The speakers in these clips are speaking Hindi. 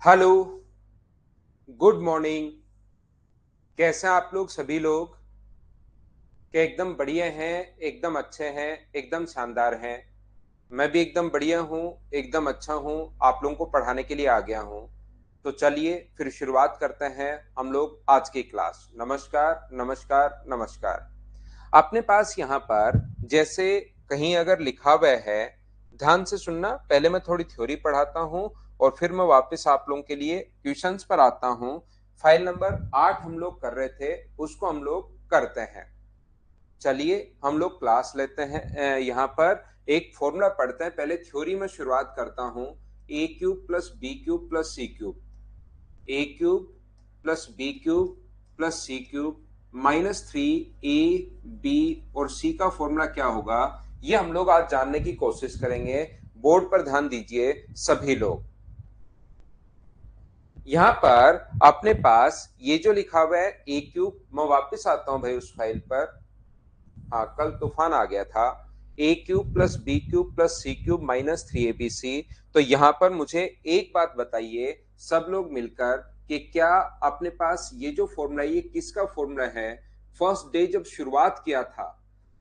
Hello, good morning. कैसे हैं आप लोग सभी लोग? क्या एकदम बढ़िया हैं, एकदम अच्छे हैं, एकदम शानदार हैं। मैं भी एकदम बढ़िया हूँ, एकदम अच्छा हूँ। आप लोगों को पढ़ाने के लिए आ गया हूँ। तो चलिए फिर शुरुआत करते हैं हम लोग आज की क्लास। नमस्कार, नमस्कार, नमस्कार। अपने पास यहाँ पर जैसे कहीं अगर लिखा हुआ है, ध्यान से सुनना। पहले मैं थोड़ी थ्योरी पढ़ाता हूँ और फिर मैं वापस आप लोगों के लिए क्वेश्चंस पर आता हूँ। फाइल नंबर 8 हम लोग कर रहे थे, उसको हम लोग करते हैं। चलिए हम लोग क्लास लेते हैं। यहाँ पर एक फॉर्मूला पढ़ते हैं। पहले थ्योरी में शुरुआत करता हूँ। A cube plus B cube plus C cube, A cube plus B cube plus C cube -3 A B और सी का फॉर्मूला क्या होगा, ये हम लोग आज जानने की कोशिश करेंगे। बोर्ड पर ध्यान दीजिए सभी लोग। यहां पर अपने पास ये जो लिखा हुआ है ए क्यूब, मैं वापस आता हूं भाई उस फाइल पर। हाँ, कल तूफान आ गया था। A cube plus B cube plus C cube -3 ABC। तो यहाँ पर मुझे एक बात बताइए सब लोग मिलकर कि क्या अपने पास ये जो फॉर्मूला, ये किसका फॉर्मूला है? फर्स्ट डे जब शुरुआत किया था,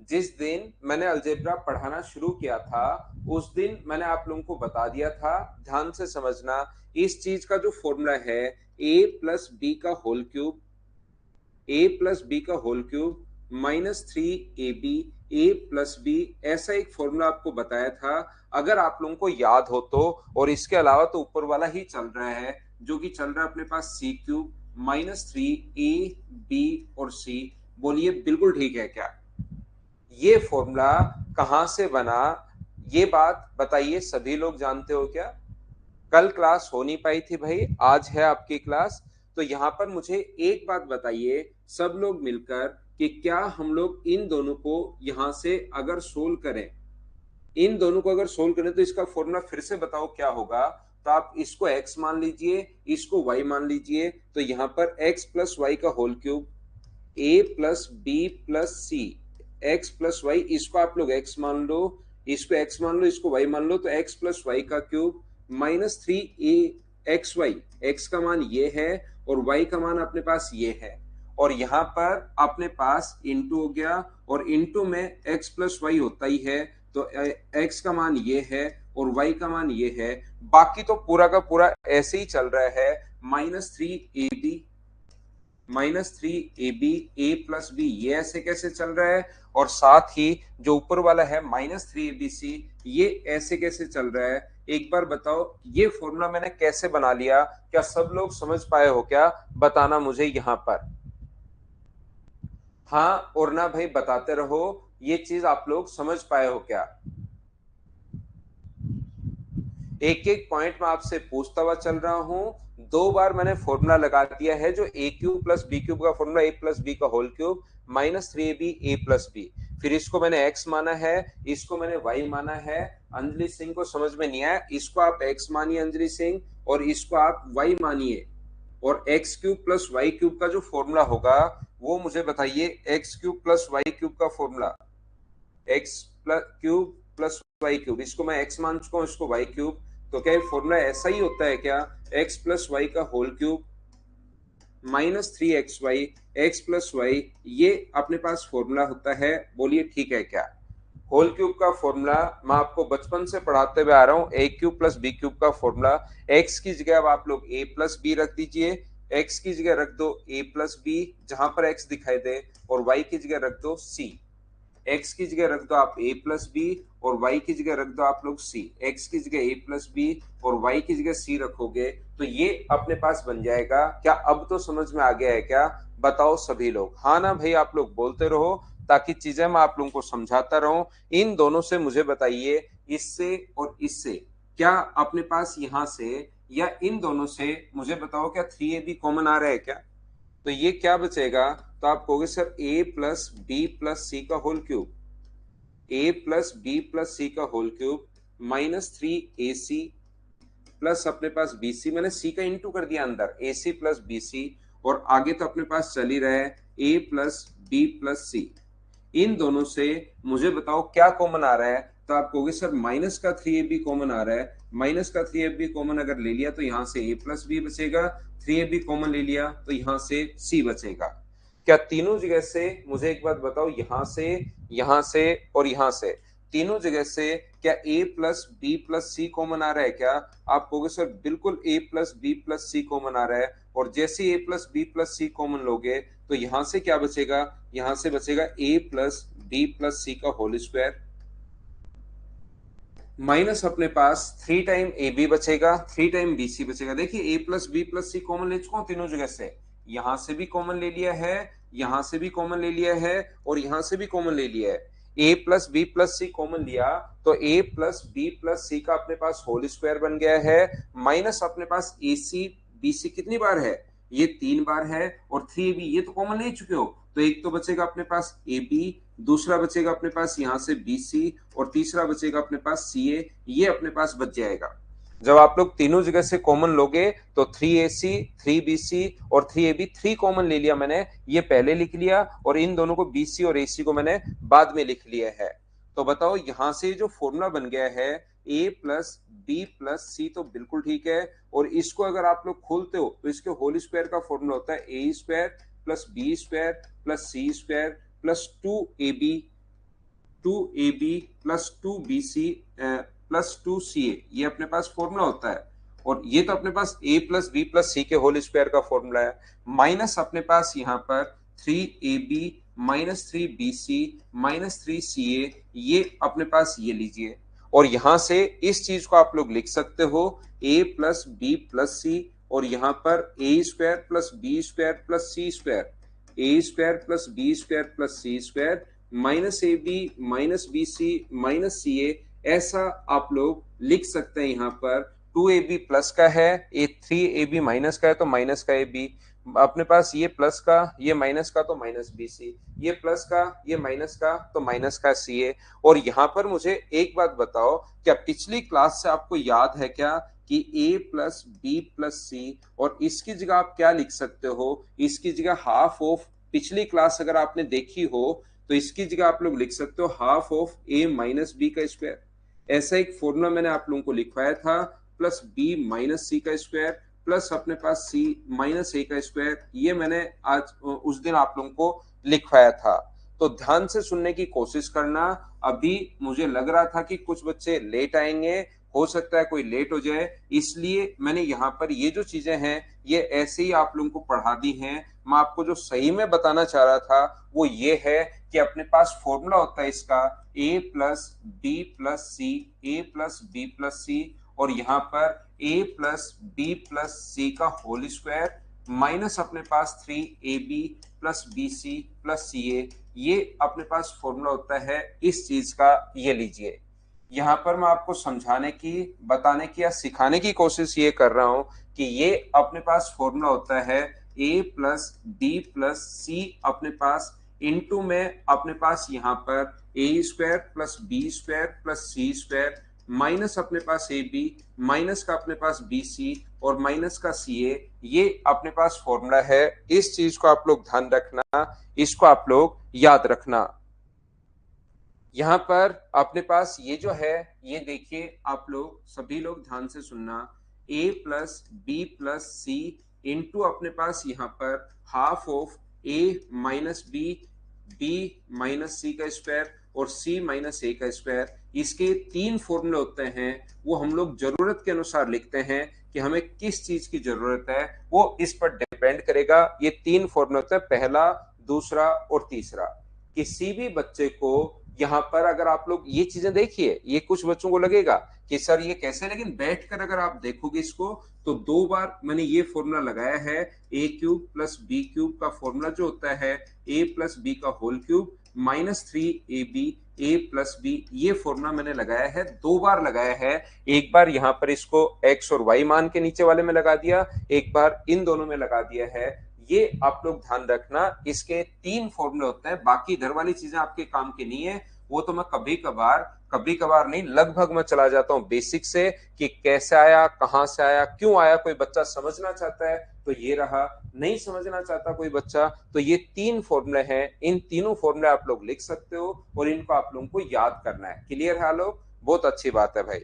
जिस दिन मैंने अलजेब्रा पढ़ाना शुरू किया था, उस दिन मैंने आप लोगों को बता दिया था। ध्यान से समझना, इस चीज का जो फॉर्मूला है ए प्लस बी का होल क्यूब, ए प्लस बी का होल क्यूब -3 AB ए प्लस बी, ऐसा एक फॉर्मूला आपको बताया था। अगर आप लोगों को याद हो तो। और इसके अलावा तो ऊपर वाला ही चल रहा है, जो कि चल रहा है अपने पास सी क्यूब -3 A B और सी। बोलिए बिल्कुल ठीक है क्या? ये फॉर्मूला कहां से बना, ये बात बताइए सभी लोग जानते हो क्या? कल क्लास हो नहीं पाई थी भाई, आज है आपकी क्लास। तो यहां पर मुझे एक बात बताइए सब लोग मिलकर कि क्या हम लोग इन दोनों को यहां से अगर सोल्व करें, इन दोनों को अगर सोल्व करें तो इसका फॉर्मूला फिर से बताओ क्या होगा? तो आप इसको x मान लीजिए, इसको y मान लीजिए। तो यहां पर x प्लस वाई का होल क्यूब, ए प्लस बी प्लस सी, एक्स प्लस वाई, इसको आप लोग x मान लो, इसको x मान लो, इसको y मान लो। तो x प्लस वाई का क्यूब -3 A XY, x का मान ये है और y का मान अपने पास ये है। और यहाँ पर अपने पास इंटू हो गया, और इंटू में x प्लस वाई होता ही है। तो x का मान ये है और y का मान ये है। बाकी तो पूरा का पूरा ऐसे ही चल रहा है, -3 AB -3 AB ए प्लस बी, ये ऐसे कैसे चल रहा है? और साथ ही जो ऊपर वाला है -3 ABC, ये ऐसे कैसे चल रहा है? एक बार बताओ ये फॉर्मूला मैंने कैसे बना लिया? क्या सब लोग समझ पाए हो क्या? बताना मुझे यहाँ पर। हाँ और ना भाई बताते रहो, ये चीज आप लोग समझ पाए हो क्या? एक एक पॉइंट में आपसे पूछता हुआ चल रहा हूं। दो बार मैंने फॉर्मूला लगा दिया है, जो ए क्यूब प्लस बी क्यूब का फॉर्मूला, ए प्लस बी का होल क्यूब -3 AB ए प्लस बी। फिर इसको मैंने x माना है, इसको मैंने y माना है। अंजलि सिंह को समझ में नहीं आया, इसको आप x मानिए अंजलि सिंह, और इसको आप y मानिए। और X cube plus Y cube का जो फॉर्मूला होगा वो मुझे बताइए। X cube plus Y cube का formula, X plus cube plus Y cube, इसको मैं एक्स मान चुका हूँ, इसको वाई क्यूब। तो क्या ये फॉर्मूला ऐसा ही होता है क्या? एक्स प्लस वाई का whole cube -3 XY, x plus y, ये अपने पास फॉर्मूला होता है। बोलिए ठीक है क्या? होल क्यूब का फॉर्मूला मैं आपको बचपन से पढ़ाते हुए आ रहा हूँ। A cube plus B cube का फॉर्मूला, एक्स की जगह अब आप लोग ए प्लस बी रख दीजिए, एक्स की जगह रख दो ए प्लस बी जहां पर एक्स दिखाई दे, और वाई की जगह रख दो सी। एक्स की जगह रख दो आप ए प्लस बी और वाई की जगह रख दो आप लोग सी। एक्स की जगह ए प्लस बी और वाई की जगह सी रखोगे तो ये अपने पास बन जाएगा। क्या अब तो समझ में आ गया है क्या? बताओ सभी लोग हाँ ना भाई, आप लोग बोलते रहो ताकि चीजें मैं आप लोगों को समझाता रहूं। इन दोनों से मुझे बताइए, इससे और इससे क्या अपने पास यहां से या इन दोनों से मुझे बताओ, क्या 3AB कॉमन आ रहा है क्या? तो ये क्या बचेगा? तो आप कहोगे सर ए प्लस बी प्लस सी का होल क्यूब, ए प्लस बी प्लस सी का होल क्यूब -3 AC प्लस अपने पास BC, मैंने सी का इंटू कर दिया अंदर, AC प्लस BC। और आगे तो अपने पास चल ही रहा है ए प्लस बी प्लस सी। इन दोनों से मुझे बताओ क्या कॉमन आ रहा है? तो आप कहोगे सर माइनस का 3ab कॉमन आ रहा है, माइनस का 3ab कॉमन अगर ले लिया तो यहाँ से a प्लस बी बचेगा, 3ab कॉमन ले लिया तो यहाँ से c बचेगा। क्या तीनों जगह से, मुझे एक बात बताओ, यहाँ से और यहाँ से तीनों जगह से क्या a plus B plus C common आ रहा है क्या? आप कहोगे सर बिल्कुल a plus B plus C common आ रहा है, और जैसे a plus B plus C common लोगे तो यहाँ से क्या बचेगा? यहाँ से बचेगा a प्लस बी प्लस सी का होल स्क्वायर, माइनस अपने पास 3 टाइम ए बी बचेगा, 3 टाइम बी सी बचेगा। देखिए a plus B plus C common ले चुका हूं तीनों जगह से, यहां से भी कॉमन ले लिया है, यहां से भी कॉमन ले लिया है, और यहां से भी कॉमन ले लिया है। a plus B plus C common लिया तो a प्लस बी प्लस सी का अपने पास होल स्क्वायर बन गया है, माइनस अपने पास ए सी बी सी कितनी बार है? ये 3 बार है, और 3ab ये तो कॉमन ले चुके हो, तो एक तो बचेगा अपने पास ए बी, दूसरा बचेगा अपने पास यहां से बी सी, और तीसरा बचेगा अपने पास सी ए, ये अपने पास बच जाएगा। जब आप लोग तीनों जगह से कॉमन लोगे तो 3ac 3bc और 3ab 3 कॉमन ले लिया मैंने, ये पहले लिख लिया, और इन दोनों को bc और ac को मैंने बाद में लिख लिया है। तो बताओ यहां से जो फॉर्मूला बन गया है a प्लस बी प्लस सी तो बिल्कुल ठीक है, और इसको अगर आप लोग खोलते हो तो इसके होल स्क्वायर का फॉर्मूला होता है A square plus B square plus C square plus 2ab plus 2bc plus 2ca, ये अपने पास फॉर्मूला होता है। और ये तो अपने पास a प्लस बी प्लस सी के होल स्क्वायर का फॉर्मूला है, माइनस अपने पास यहाँ पर 3ab minus 3bc minus 3ca, ये अपने पास ये लीजिए, और यहां से इस चीज को आप लोग लिख सकते हो a plus B plus C, और यहाँ पर a square plus B square plus C square, A square plus B square plus C square minus A B minus B C minus C A, ऐसा आप लोग लिख सकते हैं। यहाँ पर 2ab प्लस का है, ये 3ab माइनस का है तो माइनस का ए बी, अपने पास ये प्लस का ये माइनस का तो माइनस बी सी, ये प्लस का ये माइनस का तो माइनस का सी ए। और यहाँ पर मुझे एक बात बताओ, क्या पिछली क्लास से आपको याद है क्या कि a plus B plus C, और इसकी जगह आप क्या लिख सकते हो? इसकी जगह हाफ ऑफ, पिछली क्लास अगर आपने देखी हो तो इसकी जगह आप लोग लिख सकते हो half of a minus b का स्क्वायर। ऐसा एक फॉर्मूला मैंने आप लोगों को लिखवाया था, प्लस b माइनस सी का स्क्वायर प्लस अपने पास c माइनस ए का स्क्वायर, ये मैंने आज उस दिन आप लोगों को लिखवाया था। तो ध्यान से सुनने की कोशिश करना। अभी मुझे लग रहा था कि कुछ बच्चे लेट आएंगे, हो सकता है कोई लेट हो जाए, इसलिए मैंने यहाँ पर ये जो चीजें हैं ये ऐसे ही आप लोगों को पढ़ा दी हैं। मैं आपको जो सही में बताना चाह रहा था वो ये है कि अपने पास फॉर्मूला होता है इसका a plus B plus C, A plus B plus C, और यहाँ पर a प्लस बी प्लस सी का होल स्क्वायर माइनस अपने पास 3ab plus B C plus C A, ये अपने पास फॉर्मूला होता है इस चीज का, ये लीजिए। यहाँ पर मैं आपको समझाने की, बताने की या सिखाने की कोशिश ये कर रहा हूं कि ये अपने पास फॉर्मूला होता है a प्लस बी प्लस सी अपने पास इनटू में अपने पास यहाँ पर a square plus B square plus C square minus अपने पास ए बी माइनस का अपने पास बी सी और माइनस का सी ए, ये अपने पास फॉर्मूला है। इस चीज को आप लोग ध्यान रखना, इसको आप लोग याद रखना। यहाँ पर अपने पास ये जो है, ये देखिए आप लोग सभी लोग ध्यान से सुनना, a plus B plus C into अपने पास यहाँ पर half of a minus B, B minus C का स्क्वायर और c माइनस ए का स्क्वायर। इसके 3 फॉर्मूले होते हैं, वो हम लोग जरूरत के अनुसार लिखते हैं कि हमें किस चीज की जरूरत है, वो इस पर डिपेंड करेगा। ये 3 फॉर्मूले होते हैं, पहला, दूसरा और तीसरा। किसी भी बच्चे को यहाँ पर अगर आप लोग ये चीजें देखिए, ये कुछ बच्चों को लगेगा कि सर ये कैसे, लेकिन बैठकर अगर आप देखोगे इसको तो 2 बार मैंने ये फॉर्मूला लगाया है, a cube plus B cube का फॉर्मूला जो होता है a प्लस बी का whole cube minus 3ab a plus b, ये फॉर्मूला मैंने लगाया है, 2 बार लगाया है। एक बार यहाँ पर इसको x और y मान के नीचे वाले में लगा दिया, एक बार इन दोनों में लगा दिया है। ये आप लोग ध्यान रखना, इसके 3 फॉर्मूले होते हैं, बाकी इधर वाली चीजें आपके काम की नहीं है, वो तो मैं कभी कभार नहीं, लगभग मैं चला जाता हूँ बेसिक से कि कैसे आया, कहां से आया, क्यों आया। कोई बच्चा समझना चाहता है तो ये रहा। नहीं समझना चाहता कोई बच्चा तो ये 3 फॉर्मूले हैं, इन तीनों फॉर्मूले आप लोग लिख सकते हो और इनको आप लोगों को याद करना है। क्लियर है लोग? बहुत अच्छी बात है भाई।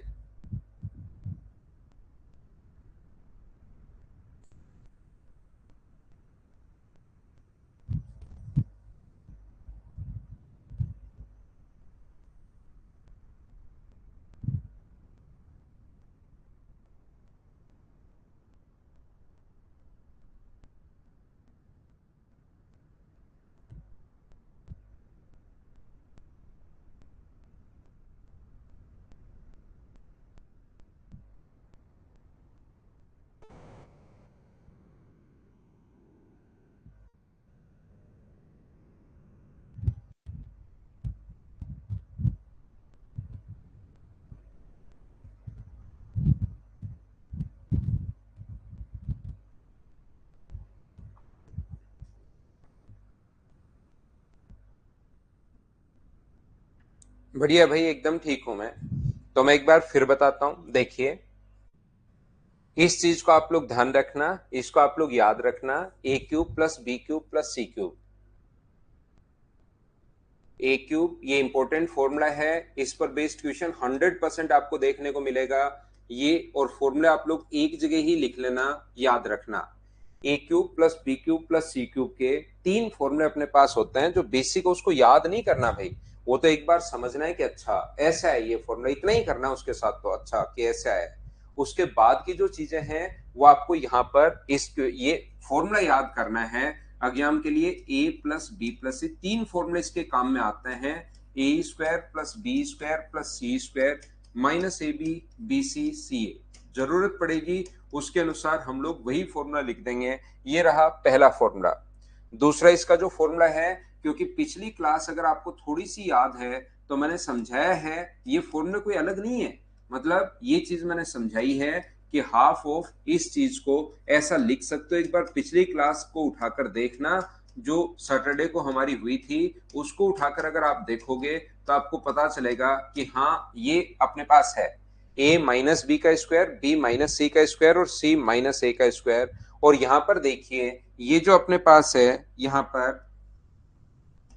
बढ़िया भाई, एकदम ठीक हूं मैं। तो मैं एक बार फिर बताता हूं, देखिए इस चीज को आप लोग ध्यान रखना, इसको आप लोग याद रखना। A cube plus B cube plus C cube. A cube ये इंपॉर्टेंट फॉर्मूला है, इस पर बेस्ड क्वेश्चन 100% आपको देखने को मिलेगा। ये और फॉर्मूला आप लोग एक जगह ही लिख लेना, याद रखना। A cube plus B cube plus C cube के 3 फॉर्मूले अपने पास होते हैं। जो बेसिक है उसको याद नहीं करना भाई, वो तो एक बार समझना है कि अच्छा ऐसा है ये फॉर्मूला, इतना ही करना है उसके साथ, तो अच्छा कि ऐसा है। उसके बाद की जो चीजें हैं वो आपको यहाँ पर इस ये फॉर्मूला याद करना है। एग्जाम के लिए A plus B plus C 3 फॉर्मूले इसके काम में आते हैं। A square plus B square plus C square minus A B B C C A. जरूरत पड़ेगी उसके अनुसार हम लोग वही फॉर्मूला लिख देंगे। ये रहा पहला फॉर्मूला। दूसरा इसका जो फॉर्मूला है, क्योंकि पिछली क्लास अगर आपको थोड़ी सी याद है तो मैंने समझाया है, ये फॉर्मूला कोई अलग नहीं है। मतलब ये चीज मैंने समझाई है कि हाफ ऑफ इस चीज को ऐसा लिख सकते हो। एक बार पिछली क्लास को उठाकर देखना, जो सैटरडे को हमारी हुई थी उसको उठाकर अगर आप देखोगे तो आपको पता चलेगा कि हाँ ये अपने पास है ए माइनस बी का स्क्वायर, बी माइनस सी का स्क्वायर और सी माइनस ए का स्क्वायर। और यहां पर देखिए ये जो अपने पास है यहां पर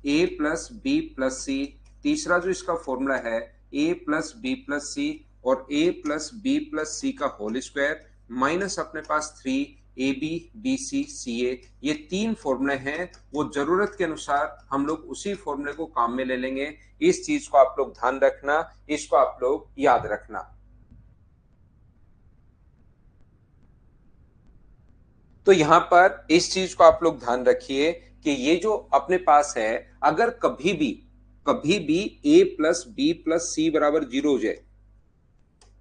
ए प्लस बी प्लस सी, तीसरा जो इसका फॉर्मूला है A plus B plus C और ए प्लस बी प्लस सी का होल स्क्वायर माइनस अपने पास 3 A B B C C A. ये 3 फॉर्मूले हैं, वो जरूरत के अनुसार हम लोग उसी फॉर्मूले को काम में ले लेंगे। इस चीज को आप लोग ध्यान रखना, इसको आप लोग याद रखना। तो यहां पर इस चीज को आप लोग ध्यान रखिए कि ये जो अपने पास है, अगर कभी भी ए प्लस बी प्लस सी बराबर 0 हो जाए,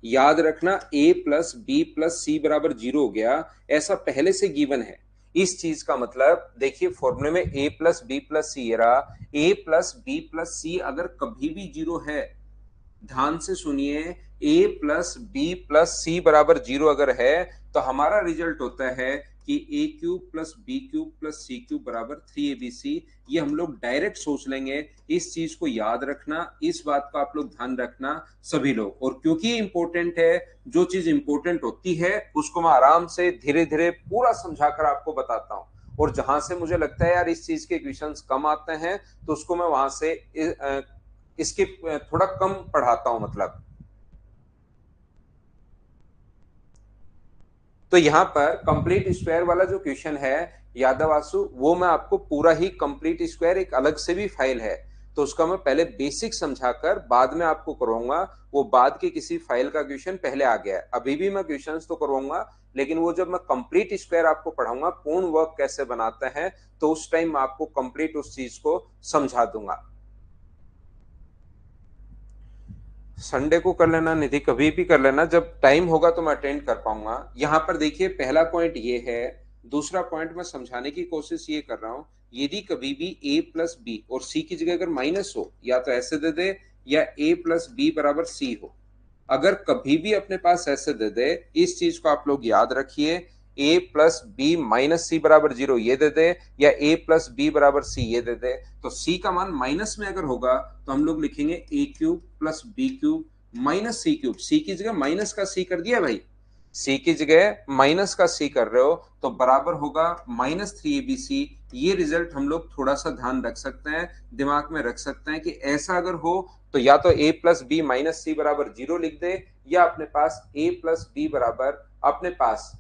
याद रखना ए प्लस बी प्लस सी बराबर 0 हो गया, ऐसा पहले से गिवन है। इस चीज का मतलब देखिए फॉर्मूले में ए प्लस बी प्लस सी रहा, ए प्लस बी प्लस सी अगर कभी भी 0 है, ध्यान से सुनिए, ए प्लस बी प्लस सी बराबर 0 अगर है तो हमारा रिजल्ट होता है कि A cube plus B cube plus C cube बराबर 3abc। ये हम लोग डायरेक्ट सोच लेंगे। इस चीज को याद रखना, इस बात का आप लोग ध्यान रखना सभी लोग। और क्योंकि इंपॉर्टेंट है, जो चीज इंपॉर्टेंट होती है उसको मैं आराम से धीरे धीरे पूरा समझाकर आपको बताता हूँ। और जहां से मुझे लगता है यार इस चीज के क्वेश्चंस कम आते हैं तो उसको मैं वहां से इसके थोड़ा कम पढ़ाता हूं मतलब। तो यहां पर कंप्लीट स्क्वायर वाला जो क्वेश्चन है यादव आंसू, वो मैं आपको पूरा ही कंप्लीट स्क्वायर एक अलग से भी फाइल है, तो उसका मैं पहले बेसिक समझाकर बाद में आपको करवाऊंगा। वो बाद के किसी फाइल का क्वेश्चन पहले आ गया है, अभी भी मैं क्वेश्चंस तो करवाऊंगा, लेकिन वो जब मैं कंप्लीट स्क्वायर आपको पढ़ाऊंगा पूर्ण वर्क कैसे बनाते हैं, तो उस टाइम मैं आपको कंप्लीट उस चीज को समझा दूंगा। संडे को कर लेना निधि, कभी भी कर लेना, जब टाइम होगा तो मैं अटेंड कर पाऊंगा। यहाँ पर देखिए पहला पॉइंट ये है। दूसरा पॉइंट मैं समझाने की कोशिश ये कर रहा हूँ, यदि कभी भी a प्लस बी और c की जगह अगर माइनस हो, या तो ऐसे दे दे या a प्लस बी बराबर c हो, अगर कभी भी अपने पास ऐसे दे दे, इस चीज को आप लोग याद रखिए, a प्लस बी माइनस सी बराबर 0 ये दे दे या a प्लस बी बराबर सी ये दे दे, तो c का मान माइनस में अगर होगा तो हम लोग लिखेंगे a cube plus B cube minus C cube. C की जगह माइनस का c कर दिया भाई, सी की जगह माइनस का सी कर रहे हो तो बराबर होगा -3abc। ये रिजल्ट हम लोग थोड़ा सा ध्यान रख सकते हैं, दिमाग में रख सकते हैं कि ऐसा अगर हो तो या तो a प्लस बी माइनस सी बराबर 0 लिख दे, या अपने पास a प्लस बी बराबर अपने पास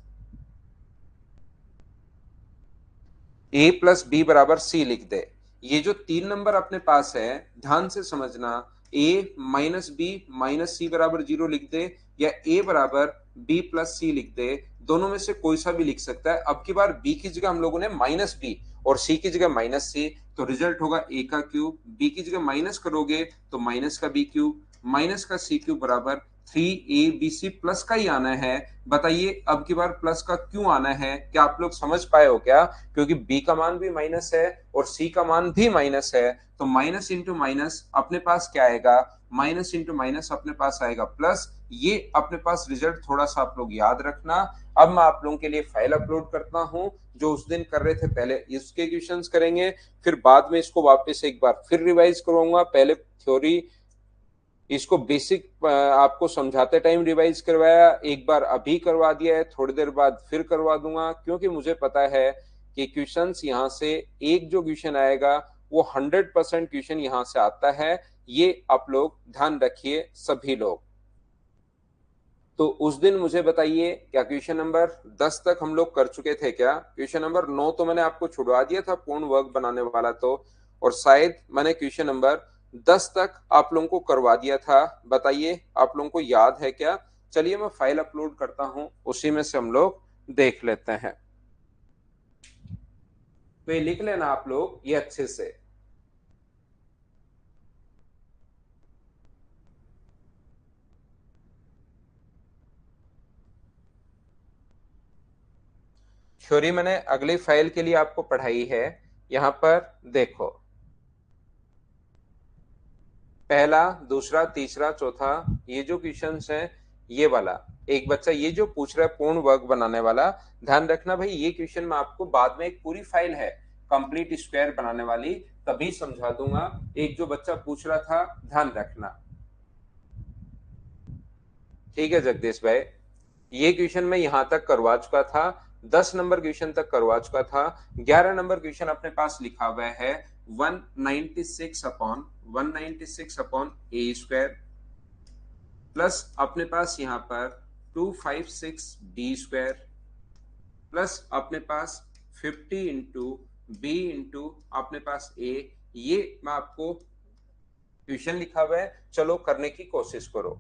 a प्लस बी बराबर सी लिख दे। ये जो 3 नंबर अपने पास है, ध्यान से समझना, a माइनस बी माइनस सी बराबर 0 लिख दे, या a बराबर b प्लस सी लिख दे। दोनों में से कोई सा भी लिख सकता है। अब की बार b की जगह हम लोगों ने माइनस बी और c की जगह माइनस सी, तो रिजल्ट होगा a का क्यूब। b की जगह माइनस करोगे तो माइनस का b क्यूब माइनस का c क्यूब बराबर 3abc प्लस का ही आना है। बताइए अब की बार प्लस का क्यों आना है, क्या आप लोग समझ पाए हो क्या? क्योंकि b का मान भी माइनस है और c का मान भी माइनस है, तो माइनस इंटू माइनस अपने पास क्या आएगा, माइनस इंटू माइनस अपने पास आएगा प्लस। ये अपने पास रिजल्ट थोड़ा सा आप लोग याद रखना। अब मैं आप लोगों के लिए फाइल अपलोड करता हूं, जो उस दिन कर रहे थे पहले इसके क्वेश्चंस करेंगे, फिर बाद में इसको वापस एक बार फिर रिवाइज करूंगा। पहले थ्योरी इसको बेसिक आपको समझाते टाइम रिवाइज करवाया, एक बार अभी करवा दिया है, थोड़ी देर बाद फिर करवा दूंगा, क्योंकि मुझे पता है कि क्वेश्चंस यहाँ से एक जो क्वेश्चन आएगा वो 100% क्वेश्चन यहाँ से आता है। ये आप लोग ध्यान रखिए सभी लोग। तो उस दिन मुझे बताइए, क्या क्वेश्चन नंबर 10 तक हम लोग कर चुके थे क्या? क्वेश्चन नंबर 9 तो मैंने आपको छुड़वा दिया था पूर्ण वर्ग बनाने वाला, तो और शायद मैंने क्वेश्चन नंबर 10 तक आप लोगों को करवा दिया था। बताइए आप लोगों को याद है क्या? चलिए मैं फाइल अपलोड करता हूं, उसी में से हम लोग देख लेते हैं। तो ये लिख लेना आप लोग ये अच्छे से। थ्योरी मैंने अगली फाइल के लिए आपको पढ़ाई है। यहां पर देखो, पहला दूसरा तीसरा चौथा, ये जो क्वेश्चंस हैं, ये वाला एक बच्चा ये जो पूछ रहा है पूर्ण वर्ग बनाने वाला, ध्यान रखना भाई, ये क्वेश्चन मैं आपको बाद में एक पूरी फाइल है कंप्लीट स्क्वायर बनाने वाली, तभी समझा दूंगा। एक जो बच्चा पूछ रहा था, ध्यान रखना, ठीक है जगदीश भाई? ये क्वेश्चन मैं यहां तक करवा चुका था, 10 नंबर क्वेश्चन तक करवा चुका था। 11 नंबर क्वेश्चन अपने पास लिखा हुआ है 196 अपॉन ए स्क्वायर प्लस अपने पास यहाँ पर 256 बी स्क्वायर प्लस अपने पास 50 इंटू बी इंटू अपने पास ए। ये मैं आपको क्वेश्चन लिखा हुआ है, चलो करने की कोशिश करो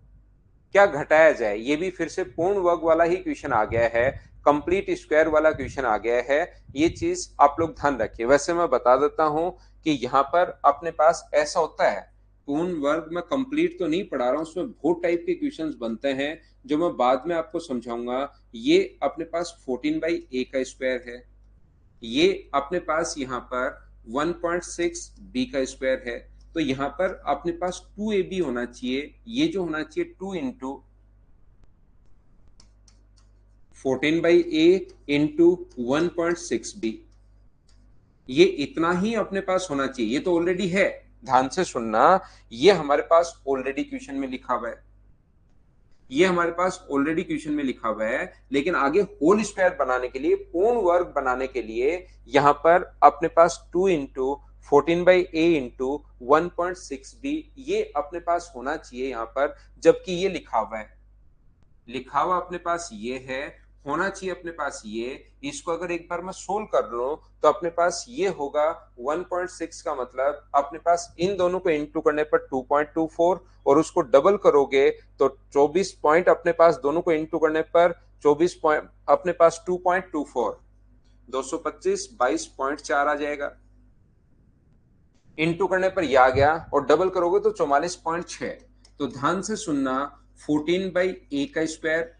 क्या घटाया जाए। ये भी फिर से पूर्ण वर्ग वाला ही क्वेश्चन आ गया है, कंप्लीट स्क्वायर वाला क्वेश्चन आ गया है। ये चीज आप लोग ध्यान रखिए। वैसे मैं बता देता हूं कि यहाँ पर अपने पास ऐसा होता है, पूर्ण वर्ग में कंप्लीट तो नहीं पढ़ा रहा हूं, उसमें बहुत टाइप के क्वेश्चंस बनते हैं जो मैं बाद में आपको समझाऊंगा। ये अपने पास 14/a का स्क्वायर है, ये अपने पास यहाँ पर 1.6 बी का स्क्वायर है, तो यहाँ पर अपने पास 2ab होना चाहिए। ये जो होना चाहिए 2 इंटू 14/a इंटू 1.6b, ये इतना ही अपने पास होना चाहिए। ये तो ऑलरेडी है, ध्यान से सुनना, ये हमारे पास ऑलरेडी क्वेश्चन में लिखा हुआ है, ये हमारे पास ऑलरेडी क्वेश्चन में लिखा हुआ है। लेकिन आगे होल स्क्वायर बनाने के लिए, पूर्ण वर्ग बनाने के लिए, यहां पर अपने पास 2 इंटू 14/a इंटू 1.6b ये अपने पास होना चाहिए यहाँ पर, जबकि ये लिखा हुआ है, लिखा हुआ अपने पास ये है, होना चाहिए अपने पास ये। इसको अगर एक बार मैं सोल्व कर लूं तो अपने पास ये होगा 1.6 का मतलब अपने पास इन दोनों को इंटू करने पर 2.24, और उसको डबल करोगे तो 24 पॉइंट अपने पास दोनों को इंटू करने पर 24 पॉइंट अपने पास 2.24, 225 22.4 आ जाएगा। इंटू करने पर यह आ गया और डबल करोगे तो 44.6। तो ध्यान से सुनना, 14/a का स्क्वायर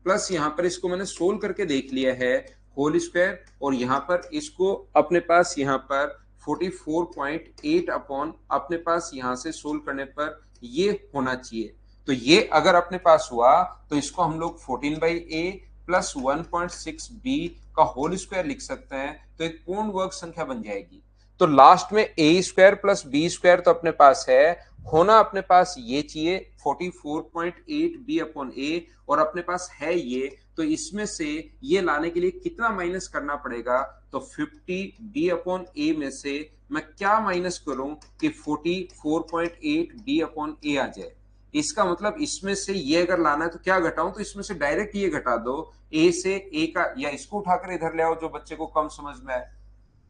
प्लस यहां पर इसको मैंने सोल्व करके देख लिया है होल स्क्वायर, और यहां पर इसको अपने पास यहां पर 44.8 अपॉन अपने पास यहां से सोल्व करने पर ये होना चाहिए। तो ये अगर अपने पास हुआ तो इसको हम लोग 14/a प्लस 1.6b का होल स्क्वायर लिख सकते हैं, तो एक पूर्ण वर्ग संख्या बन जाएगी। तो लास्ट में ए स्क्वायर प्लस बी स्क्वायर तो अपने पास है, होना अपने पास ये चाहिए 44.8 बी अपॉन ए, और अपने पास है ये, तो इसमें से ये लाने के लिए कितना माइनस करना पड़ेगा? तो 50 बी अपॉन ए में से मैं क्या माइनस करूं कि 44.8 बी अपॉन ए आ जाए। इसका मतलब इसमें से ये अगर लाना है तो क्या घटाऊं? तो इसमें से डायरेक्ट ये घटा दो, ए से ए का, या इसको उठाकर इधर ले आओ जो बच्चे को कम समझ में आए।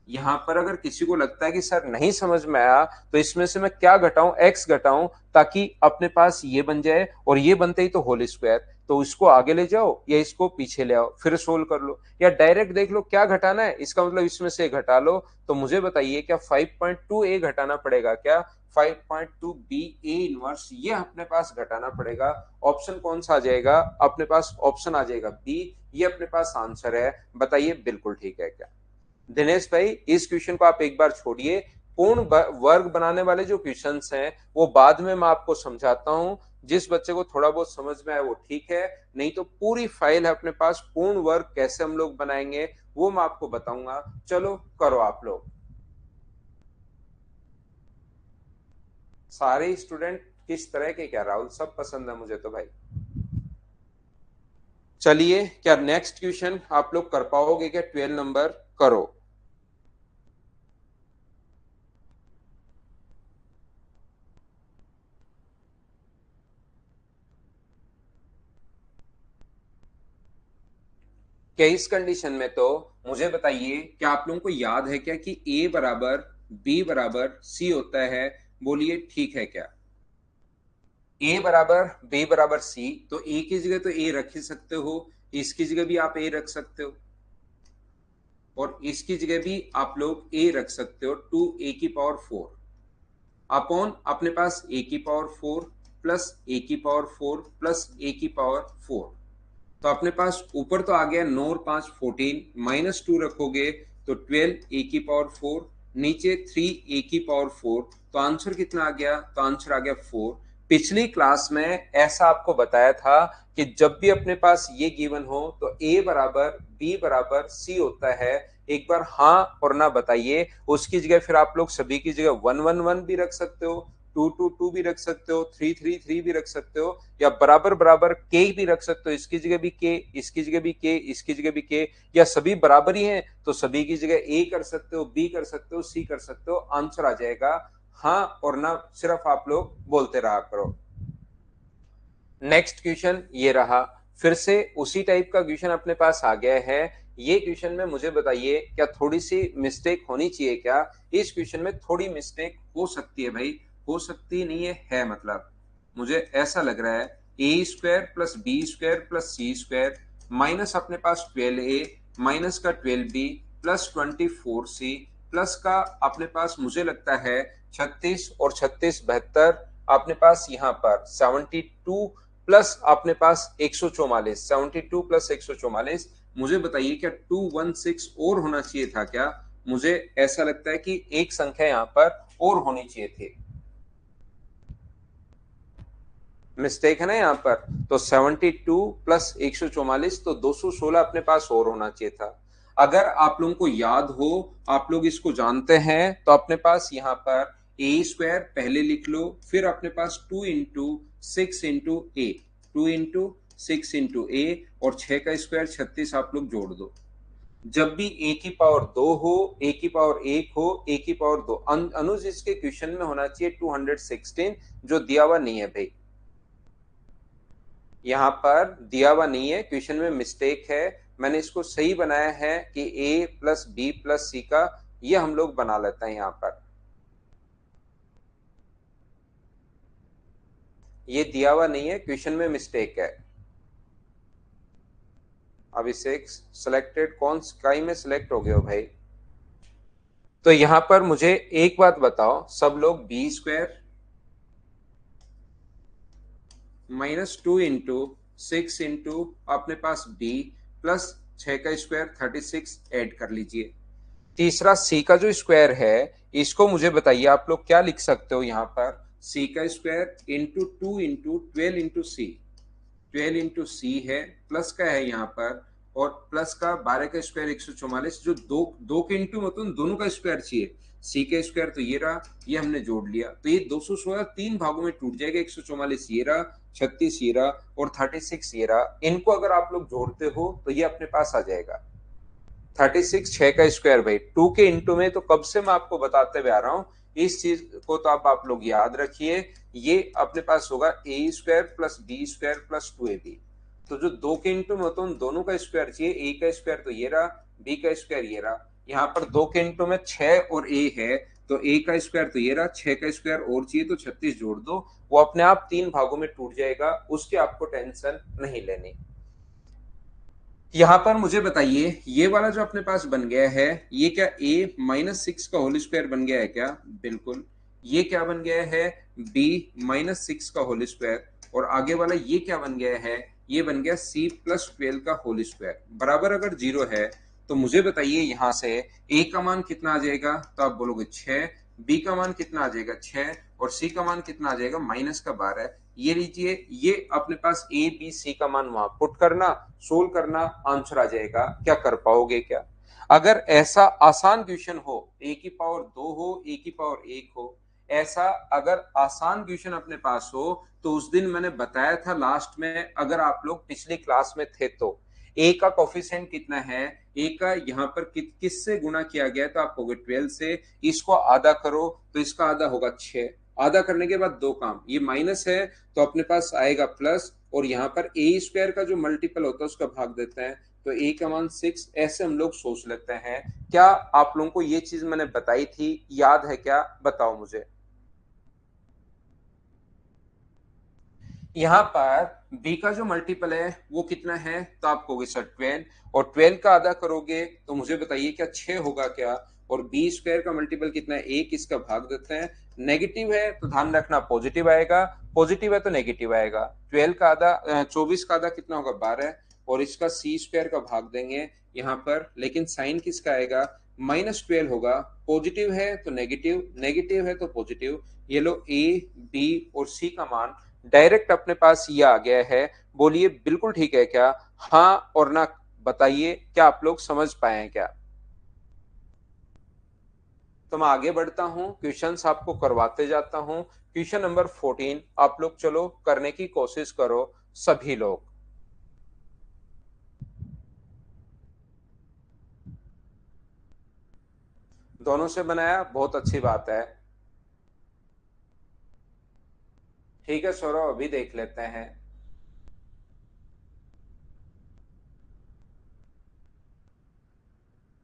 यहां पर अगर किसी को लगता है कि सर नहीं समझ में आया, तो इसमें से मैं क्या घटाऊं? एक्स घटाऊं, ताकि अपने पास ये बन जाए, और ये बनते ही तो होल स्क्वायर, तो इसको आगे ले जाओ या इसको पीछे ले आओ, फिर सोल्व कर लो, या डायरेक्ट देख लो क्या घटाना है। इसका मतलब इसमें से घटा लो। तो मुझे बताइए क्या 5.2 ए घटाना पड़ेगा क्या? 5.2 बी ए इनवर्स ये अपने पास घटाना पड़ेगा। ऑप्शन कौन सा आ जाएगा अपने पास? ऑप्शन आ जाएगा बी, ये अपने पास आंसर है। बताइए बिल्कुल ठीक है क्या? दिनेश भाई, इस क्वेश्चन को आप एक बार छोड़िए, पूर्ण वर्ग बनाने वाले जो क्वेश्चंस हैं वो बाद में मैं आपको समझाता हूं। जिस बच्चे को थोड़ा बहुत समझ में आए वो ठीक है, नहीं तो पूरी फाइल है अपने पास, पूर्ण वर्ग कैसे हम लोग बनाएंगे वो मैं आपको बताऊंगा। चलो करो आप लोग। सारे स्टूडेंट किस तरह के? क्या राहुल, सब पसंद है मुझे तो भाई। चलिए, क्या नेक्स्ट क्वेश्चन आप लोग कर पाओगे क्या? 12 नंबर करो। क्या इस कंडीशन में तो मुझे बताइए, क्या आप लोगों को याद है क्या कि ए बराबर बी बराबर सी होता है? बोलिए ठीक है क्या? ए बराबर बी बराबर सी, तो ए की जगह तो ए रख ही सकते हो, इसकी जगह भी आप ए रख सकते हो, और इसकी जगह भी आप लोग ए रख सकते हो, 2a⁴ अपॉन अपने पास a⁴ plus a⁴ plus a⁴ तो अपने पास ऊपर तो आ गया 9 और 5 14, -2 रखोगे तो 12a⁴, नीचे 3a⁴, तो आंसर कितना आ गया? तो आंसर आ गया 4। पिछली क्लास में ऐसा आपको बताया था कि जब भी अपने पास ये गिवन हो तो a बराबर b बराबर c होता है। एक बार हाँ और ना बताइए, उसकी जगह फिर आप लोग सभी की जगह 1 1 1 भी रख सकते हो, 2 2 2 भी रख सकते हो, 3 3 3 भी रख सकते हो, या बराबर बराबर के भी रख सकते हो। इसकी जगह भी के, इसकी जगह भी के, इसकी जगह भी के, या सभी बराबर ही हैं तो सभी की जगह ए कर सकते हो, बी कर सकते हो, सी कर सकते हो। आंसर आ जाएगा हाँ और ना, सिर्फ आप लोग बोलते रहा करो। नेक्स्ट क्वेश्चन ये रहा, फिर से उसी टाइप का क्वेश्चन अपने पास आ गया है। ये क्वेश्चन में मुझे बताइए क्या थोड़ी सी मिस्टेक होनी चाहिए क्या? इस क्वेश्चन में थोड़ी मिस्टेक हो सकती है भाई, हो सकती नहीं है, मतलब मुझे ऐसा लग रहा है A square plus B square plus C square minus अपने पास 12a माइनस का 12b प्लस 24c प्लस का अपने पास मुझे लगता है 36 और 36 72, अपने पास यहाँ पर 72 प्लस अपने पास 144, 72 प्लस 144। मुझे बताइए क्या 216 और होना चाहिए था क्या? मुझे ऐसा लगता है कि एक संख्या यहाँ पर और होनी चाहिए थी। मिस्टेक है ना यहाँ पर, तो 72 प्लस 144 तो 216 अपने पास और होना चाहिए था। अगर आप लोगों को याद हो, आप लोग इसको जानते हैं, तो अपने पास यहाँ पर ए स्क्वायर पहले लिख लो, फिर अपने पास 2 इंटू 6 इंटू ए, 2 इंटू 6 इंटू ए, और 6 का स्क्वायर 36 आप लोग जोड़ दो। जब भी ए की पावर 2 हो, ए की पावर 1 हो, ए की पावर 2, अनुज इसके क्वेश्चन में होना चाहिए 216, जो दिया हुआ नहीं है भाई, यहाँ पर दिया हुआ नहीं है, क्वेश्चन में मिस्टेक है। मैंने इसको सही बनाया है कि ए प्लस बी प्लस सी का ये हम लोग बना लेते हैं। यहाँ पर ये दिया हुआ नहीं है, क्वेश्चन में मिस्टेक है। अभिषेक सिलेक्टेड, कौन स्काई में सिलेक्ट हो गए हो भाई? तो यहां पर मुझे एक बात बताओ सब लोग, बी स्क्वायर -2 इंटू 6 इंटू अपने पास बी प्लस 6 का स्क्वायर 36 ऐड कर लीजिए। तीसरा सी का जो स्क्वायर है, इसको मुझे बताइए आप लोग क्या लिख सकते हो? यहाँ पर सी का स्क्वायर इंटू 2 इंटू 12 इंटू सी, 12 इंटू सी है, प्लस का है यहाँ पर, और प्लस का 12 का स्क्वायर 144, जो दो दो के इंटू मतलब दोनों का स्क्वायर चाहिए, सी का स्क्वायर तो ये रहा, ये हमने जोड़ लिया तो ये 216 तीन भागों में टूट जाएगा, 144 ये रहा, 36 ये रहा और 36 ये रहा। इनको अगर आप लोग जोड़ते हो तो ये अपने पास आ जाएगा 36 6 का स्क्वायर भाई 2 के इंटू में। तो कब से मैं आपको बताते हुए आ रहा हूं, इस चीज को तो आप लोग याद रखिए, ये अपने पास होगा A square plus B square plus 2ab। तो जो 2 के इंटू में होता है उन दोनों का स्क्वायर चाहिए, ए का स्क्वायर तो ये रहा, बी का स्क्वायर ये रहा। यहाँ पर 2 के इंटू में 6 और ए है, तो ए का स्क्वायर तो ये रहा, 6 का स्क्वायर और चाहिए तो 36 जोड़ दो, वो अपने आप तीन भागों में टूट जाएगा, उसकी आपको टेंशन नहीं लेनी। यहां पर मुझे बताइए ये वाला जो अपने पास बन गया है, ये क्या a माइनस सिक्स का होल स्क्वायर बन गया है क्या? बिल्कुल। ये क्या बन गया है? b माइनस सिक्स का होल स्क्वायर। और आगे वाला ये क्या बन गया है? ये बन गया c प्लस 12 का होल स्क्वायर। बराबर अगर जीरो है तो मुझे बताइए यहां से a का मान कितना आ जाएगा? तो आप बोलोगे 6, b का मान कितना आ जाएगा? 6 और c का मान कितना आ जाएगा? माइनस का 12। ये लीजिए, ये अपने पास ए बी सी का मान वहां पुट करना, सोल्व करना, आंसर आ जाएगा। क्या कर पाओगे क्या? अगर ऐसा आसान क्वेश्चन हो, ए की पावर 2 हो, ए की पावर 1 हो, ऐसा अगर आसान क्वेश्चन अपने पास हो तो उस दिन मैंने बताया था लास्ट में, अगर आप लोग पिछली क्लास में थे तो ए का कोफिशिएंट कितना है, ए का यहाँ पर किससे गुणा किया गया, तो आप कहोगे 12 से। इसको आधा करो तो इसका आधा होगा 6, आधा करने के बाद दो काम, ये माइनस है तो अपने पास आएगा प्लस, और यहाँ पर ए स्क्वायर का जो मल्टीपल होता है उसका भाग देते हैं, तो ए का मान 6। ऐसे हम लोग सोच लेते हैं। क्या आप लोगों को ये चीज मैंने बताई थी, याद है क्या? बताओ मुझे। यहाँ पर b का जो मल्टीपल है वो कितना है, तो आप कहोगे सर 12, और 12 का आधा करोगे तो मुझे बताइए क्या 6 होगा क्या? और बी स्क्वायर का मल्टीपल कितना है? एक, इसका भाग देते हैं। नेगेटिव है तो ध्यान रखना पॉजिटिव आएगा, पॉजिटिव है तो नेगेटिव आएगा। 12 का आधा 24 का आधा कितना होगा? 12, और इसका सी स्क्वायर का भाग देंगे यहाँ पर, लेकिन साइन किसका आएगा? -12 होगा। पॉजिटिव है तो नेगेटिव, नेगेटिव है तो पॉजिटिव। ये लो ए बी और सी का मान डायरेक्ट अपने पास ये आ गया है। बोलिए बिल्कुल ठीक है क्या? हाँ और ना बताइए, क्या आप लोग समझ पाए हैं क्या? तो मैं आगे बढ़ता हूं, क्वेश्चंस आपको करवाते जाता हूं। क्वेश्चन नंबर 14 आप लोग चलो करने की कोशिश करो सभी लोग। दोनों से बनाया, बहुत अच्छी बात है। ठीक है सौरभ, अभी देख लेते हैं।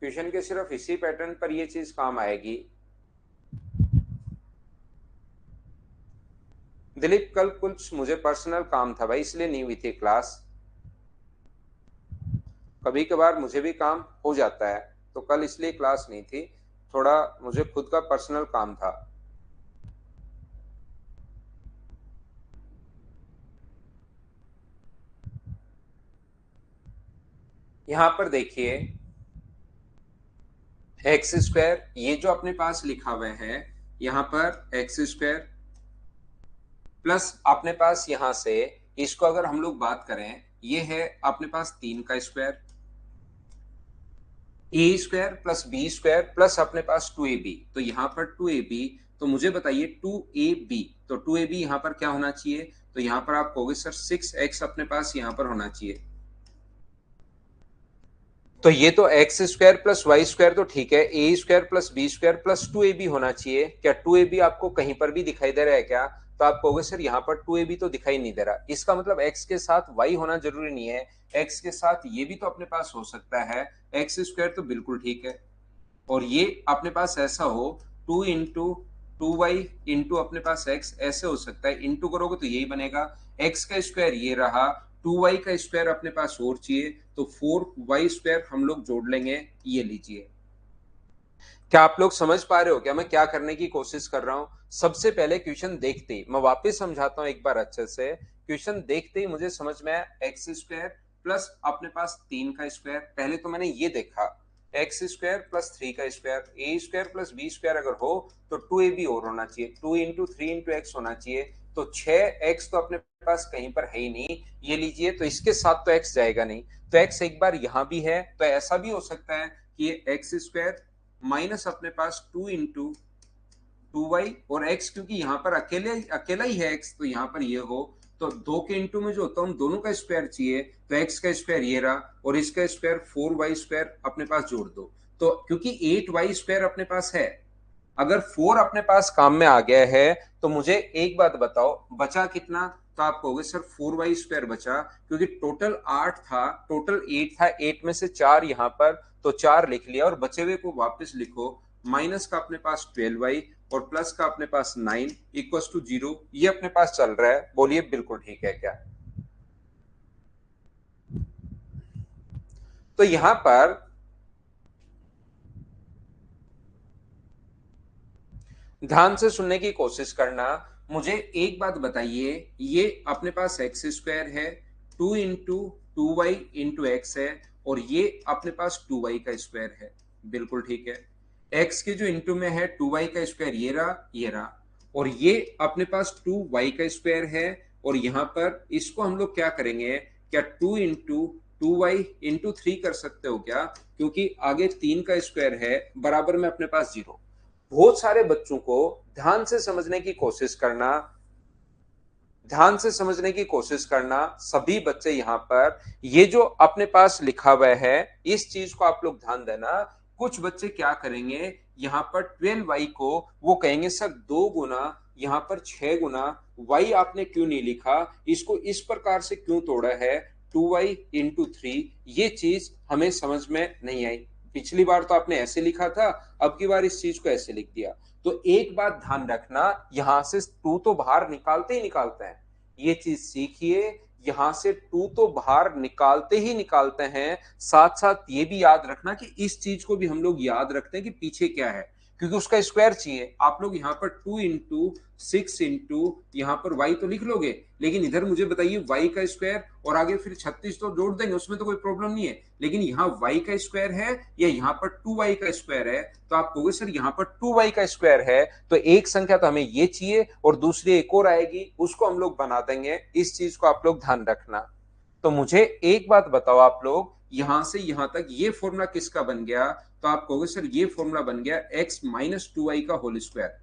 क्वेश्चन के सिर्फ इसी पैटर्न पर ये चीज काम आएगी। दिलीप कल कुछ मुझे पर्सनल काम था भाई, इसलिए नहीं हुई थी क्लास। कभी कभार मुझे भी काम हो जाता है, तो कल इसलिए क्लास नहीं थी, थोड़ा मुझे खुद का पर्सनल काम था। यहां पर देखिए एक्स स्क्वायर, ये जो अपने पास लिखा हुआ है यहां पर एक्स स्क्वायर प्लस अपने पास यहां से इसको अगर हम लोग बात करें, ये है अपने पास 3 का square, A square plus B square plus अपने पास 2ab। तो यहाँ पर 2ab, तो मुझे बताइए 2ab, तो 2ab यहाँ पर क्या होना चाहिए? तो यहाँ पर आप कहोगे सर 6x अपने पास यहाँ पर होना चाहिए। तो ये तो X square plus Y square तो ठीक है, A square plus B square plus 2ab होना चाहिए। क्या 2ab आपको कहीं पर भी दिखाई दे रहा है क्या? तो आप कहोगे सर यहाँ पर 2ab तो दिखाई नहीं दे रहा, इसका मतलब x के साथ y होना जरूरी नहीं है, x के साथ ये भी तो अपने पास हो सकता है। एक्स स्क्वायर तो बिल्कुल ठीक है, और ये अपने पास ऐसा हो 2 इंटू 2y इंटू अपने पास x, ऐसे हो सकता है। इंटू करोगे तो यही बनेगा, x का स्क्वायर ये रहा, 2y का स्क्वायर अपने पास और चाहिए तो 4y स्क्वायर हम लोग जोड़ लेंगे। ये लीजिए। क्या आप लोग समझ पा रहे हो क्या मैं क्या करने की कोशिश कर रहा हूं? सबसे पहले क्वेश्चन देखते ही मैं वापस समझाता हूं एक बार अच्छे से। क्वेश्चन देखते ही मुझे समझ में आया एक्स स्क्वायर प्लस अपने पास 3 का स्क्वायर। पहले तो मैंने ये देखा एक्स स्क्वायर प्लस 3 का square, A square plus B square अगर हो तो 2ab और होना चाहिए, 2 इंटू 3 इंटू एक्स होना चाहिए। तो 6x तो अपने पास कहीं पर है ही नहीं, ये लीजिए, तो इसके साथ तो x जाएगा नहीं, तो x एक बार यहां भी है, तो ऐसा भी हो सकता है कि ये एक्स स्क्वायर माइनस अपने पास 2 इंटू 2y और x, क्योंकि यहाँ पर अकेला ही है x, तो यहाँ पर ये हो तो 2 के इंटू में जो होता है, हम दोनों का स्क्वायर चाहिए, तो x का स्क्वायर ये रहा और इसका स्क्वायर 4y स्क्वायर अपने पास जोड़ दो। तो क्योंकि 8y स्क्वायर अपने पास है, अगर 4 अपने पास काम में आ गया है, तो मुझे एक बात बताओ बचा कितना? तो आप कहोगे सर 4y स्क्वायर बचा, क्योंकि टोटल 8 था, टोटल 8 था, 8 में से 4 यहाँ पर, तो 4 लिख लिया और बचे हुए को वापस लिखो। माइनस का अपने पास 12y और प्लस का अपने पास 9 इक्वल्स टू 0, ये अपने पास चल रहा है। बोलिए बिल्कुल ठीक है क्या? तो यहां पर ध्यान से सुनने की कोशिश करना। मुझे एक बात बताइए, ये अपने पास एक्स स्क्वायर है, 2 इंटू 2y इंटू एक्स है, और ये अपने पास 2y का स्क्वायर है। बिल्कुल ठीक है। x के जो इंटू में है 2y का स्क्वायर ये रहा, और ये अपने पास 2y का स्क्वायर है, और यहां पर इसको हम लोग क्या करेंगे, क्या 2 इंटू 2y इंटू 3 कर सकते हो क्या? क्योंकि आगे 3 का स्क्वायर है, बराबर में अपने पास 0। बहुत सारे बच्चों को ध्यान से समझने की कोशिश करना, ध्यान से समझने की कोशिश करना। सभी बच्चे यहाँ पर ये जो अपने पास लिखा हुआ है, इस चीज को आप लोग ध्यान देना। कुछ बच्चे क्या करेंगे, यहाँ पर 12y को वो कहेंगे सर 2 गुना, यहाँ पर 6 गुना y आपने क्यों नहीं लिखा, इसको इस प्रकार से क्यों तोड़ा है, 2y इंटू 3। ये चीज हमें समझ में नहीं आई। पिछली बार तो आपने ऐसे लिखा था, अब की बार इस चीज को ऐसे लिख दिया। तो एक बात ध्यान रखना, यहां से 2 तो बाहर निकालते ही निकालते हैं, ये चीज सीखिए। यहां से 2 तो बाहर निकालते ही निकालते हैं। साथ साथ ये भी याद रखना कि इस चीज को भी हम लोग याद रखते हैं कि पीछे क्या है, क्योंकि उसका स्क्वायर चाहिए। आप लोग यहाँ पर 2 इंटू 6 इंटू यहाँ पर y तो लिख लोगे, लेकिन इधर मुझे बताइए y का स्क्वायर और आगे फिर 36 तो जोड़ देंगे, उसमें तो कोई प्रॉब्लम नहीं है। लेकिन यहाँ y का स्क्वायर है या यहाँ पर 2y का स्क्वायर है, तो आप कहोगे सर यहाँ पर 2y का स्क्वायर है, तो एक संख्या तो हमें ये चाहिए और दूसरी एक और आएगी, उसको हम लोग बना देंगे। इस चीज को आप लोग ध्यान रखना। तो मुझे एक बात बताओ, आप लोग यहां से यहां तक ये फॉर्मूला किसका बन गया? तो आप कहोगे सर ये फॉर्मूला बन गया x माइनस 2y का होल स्क्वायर।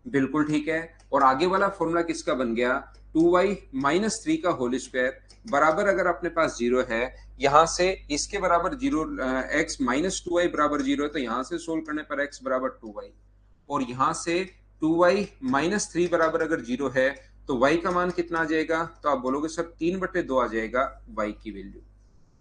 बिल्कुल ठीक है। और आगे वाला फॉर्मूला किसका बन गया? 2y माइनस 3 का होल स्क्वायर, बराबर अगर अपने पास 0 है, यहां से इसके बराबर 0, x माइनस 2y बराबर 0 है, तो यहां से सोल्व करने पर x बराबर 2y, और यहां से 2y माइनस 3 बराबर अगर 0 है, तो y का मान कितना आ जाएगा? तो आप बोलोगे सर 3/2 आ जाएगा y की वैल्यू।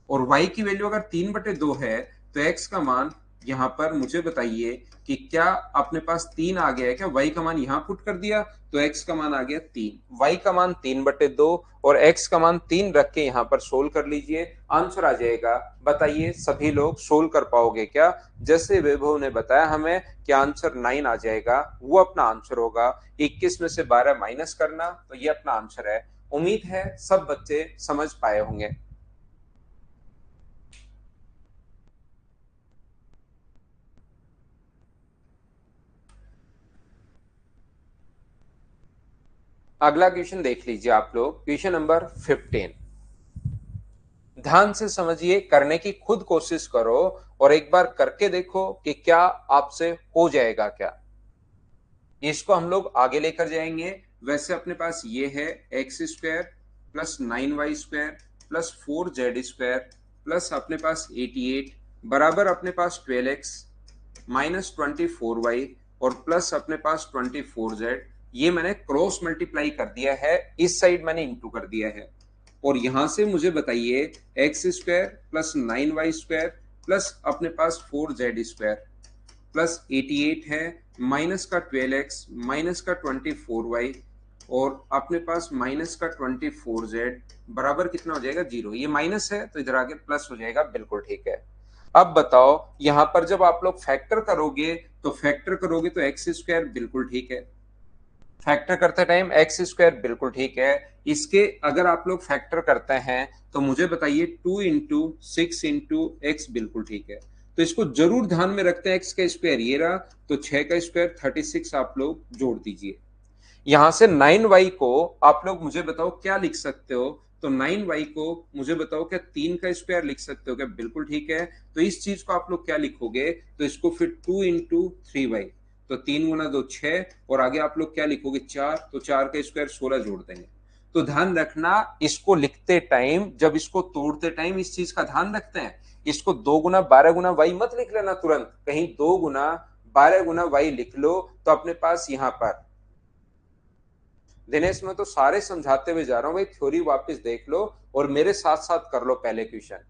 और y की वैल्यू अगर 3/2 है, तो x का मान यहाँ पर मुझे बताइए कि क्या अपने पास 3 आ गया है क्या? y का मान यहाँ पुट कर दिया तो x का मान आ गया 3, y का मान 3/2 और x का मान 3 रख के यहाँ पर सोल्व कर लीजिए, आंसर आ जाएगा। बताइए सभी लोग सोल्व कर पाओगे क्या? जैसे वैभव ने बताया हमें कि आंसर 9 आ जाएगा, वो अपना आंसर होगा। 21 में से 12 माइनस करना, तो ये अपना आंसर है। उम्मीद है सब बच्चे समझ पाए होंगे। अगला क्वेश्चन देख लीजिए आप लोग, क्वेश्चन नंबर 15। ध्यान से समझिए, करने की खुद कोशिश करो और एक बार करके देखो कि क्या आपसे हो जाएगा क्या। इसको हम लोग आगे लेकर जाएंगे। वैसे अपने पास ये है x square plus 9y square plus 4z square plus अपने पास 88 बराबर अपने पास 12x माइनस 24y और प्लस अपने पास 24z। ये मैंने क्रॉस मल्टीप्लाई कर दिया है, इस साइड मैंने इंटू कर दिया है। और यहां से मुझे बताइए x square plus 9y square plus अपने पास 4z स्क्वायर प्लस 88 है, माइनस का 12x माइनस का 24y और अपने पास माइनस का 24z बराबर कितना हो जाएगा? 0। ये माइनस है तो इधर आगे प्लस हो जाएगा। बिल्कुल ठीक है। अब बताओ, यहां पर जब आप लोग फैक्टर करोगे तो एक्स स्क्वायर बिल्कुल ठीक है, फैक्टर करते टाइम एक्स स्क्वायर बिल्कुल ठीक है। इसके अगर आप लोग फैक्टर करते हैं तो मुझे बताइए 2 इंटू 6 इंटू एक्स बिल्कुल ठीक है। तो इसको जरूर ध्यान में रखते हैं, एक्स का स्क्वायर ये रहा, तो 6 का स्क्वायर 36 आप लोग जोड़ दीजिए। यहां से 9y को आप लोग मुझे बताओ क्या लिख सकते हो? तो 9y को मुझे बताओ क्या 3 का स्क्वायर लिख सकते हो क्या? बिल्कुल ठीक है। तो इस चीज को आप लोग क्या लिखोगे? तो इसको फिर 2 इंटू 3y, तो 3 गुना 2 6, और आगे आप लोग क्या लिखोगे? 4, तो 4 का स्क्वायर 16 जोड़ देंगे। तो ध्यान रखना, इसको लिखते टाइम, जब इसको तोड़ते टाइम इस चीज का ध्यान रखते हैं, इसको 2 गुना 12 गुना वाई मत लिख लेना तुरंत, कहीं 2 गुना 12 गुना वाई लिख लो तो अपने पास यहां पर। दिनेश मैं तो सारे समझाते हुए जा रहा हूं भाई, थ्योरी वापस देख लो और मेरे साथ साथ कर लो पहले क्वेश्चन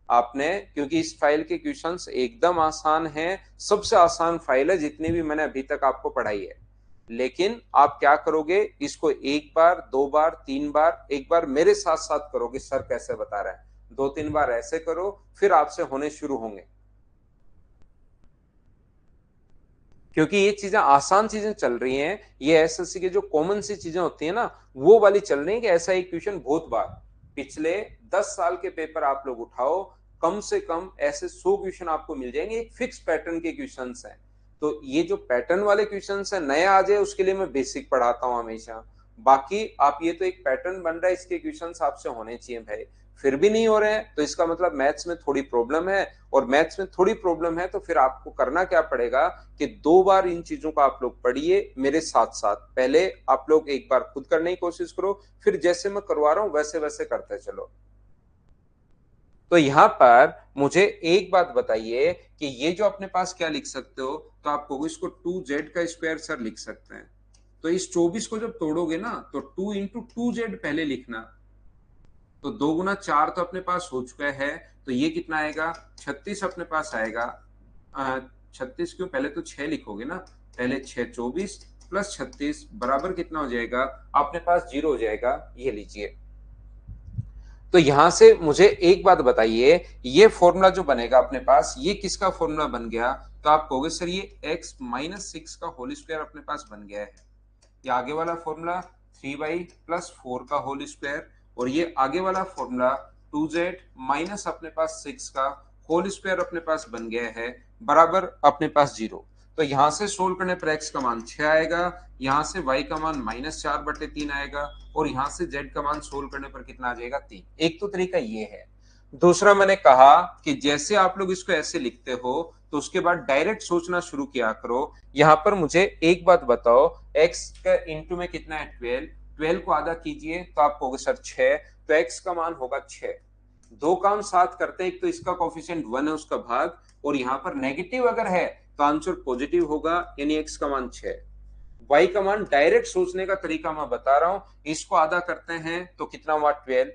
आपने, क्योंकि इस फाइल के क्वेश्चंस एकदम आसान हैं, सबसे आसान फाइल है जितनी भी मैंने अभी तक आपको पढ़ाई है। लेकिन आप क्या करोगे, इसको एक बार, दो बार, तीन बार, एक बार मेरे साथ साथ करोगे सर कैसे बता रहे हैं, दो तीन बार ऐसे करो, फिर आपसे होने शुरू होंगे। क्योंकि ये चीजें आसान चीजें चल रही हैं, ये एसएससी के जो कॉमन सी चीजें होती है ना, वो वाली चल रही है कि ऐसा एक क्वेश्चन बहुत बार पिछले 10 साल के पेपर आप लोग उठाओ, कम से कम ऐसे 100 क्वेश्चन आपको मिल जाएंगे, एक फिक्स पैटर्न के क्वेश्चन हैं। तो ये जो पैटर्न वाले क्वेश्चन है, नए आ जाए उसके लिए मैं बेसिक पढ़ाता हूं हमेशा। बाकी आप ये तो एक पैटर्न बन रहा है, इसके क्वेश्चन आपसे होने चाहिए भाई, फिर भी नहीं हो रहे हैं तो इसका मतलब मैथ्स में थोड़ी प्रॉब्लम है, और मैथ्स में थोड़ी प्रॉब्लम है तो फिर आपको करना क्या पड़ेगा कि 2 बार इन चीजों को आप लोग पढ़िए मेरे साथ साथ। पहले आप लोग एक बार खुद करने की कोशिश करो, फिर जैसे मैं करवा रहा हूं वैसे वैसे करते चलो। तो यहां पर मुझे एक बात बताइए कि ये जो अपने पास क्या लिख सकते हो, तो आप कहोगे इसको 2z का स्क्वायर सर लिख सकते हैं। तो इस 24 को जब तोड़ोगे ना, तो 2 इंटू 2z पहले लिखना, तो 2 गुना 4 तो अपने पास हो चुका है, तो ये कितना आएगा? 36 अपने पास आएगा। 36 क्यों, पहले तो 6 लिखोगे ना, पहले 6 24 प्लस 36 बराबर कितना हो जाएगा अपने पास? 0 हो जाएगा। ये लीजिए। तो यहां से मुझे एक बात बताइए, ये फॉर्मूला जो बनेगा अपने पास, ये किसका फॉर्मूला बन गया? तो आप कहोगे सर ये x माइनस 6 का होल स्क्वायर अपने पास बन गया है। ये आगे वाला फॉर्मूला 3y प्लस 4 का होल स्क्वायर, और ये आगे वाला फॉर्मूला 2z माइनस अपने पास 6 का होल स्क्वायर अपने पास बन गया है, बराबर अपने पास 0। तो यहां से सोल्व करने पर x का मान 6 आएगा, यहां से y का मान -4/3 आएगा, और यहां से z का मान सोल्व करने पर कितना आ जाएगा? 3। एक तो तरीका ये है। दूसरा मैंने कहा कि जैसे आप लोग इसको ऐसे लिखते हो तो उसके बाद डायरेक्ट सोचना शुरू किया करो। यहां पर मुझे एक बात बताओ, x का इंटू में कितना है? 12। 12 को आधा कीजिए तो आप कहोगे सर 6, तो x का मान होगा 6। दो काम साथ करते हैं, एक तो इसका कोफिशिएंट 1 है उसका भाग, और यहां पर नेगेटिव अगर है तो आंसर पॉजिटिव होगा, यानी x का मान 6। y का मान डायरेक्ट सोचने का तरीका मैं बता रहा हूं, इसको आधा करते हैं तो कितना हुआ? 12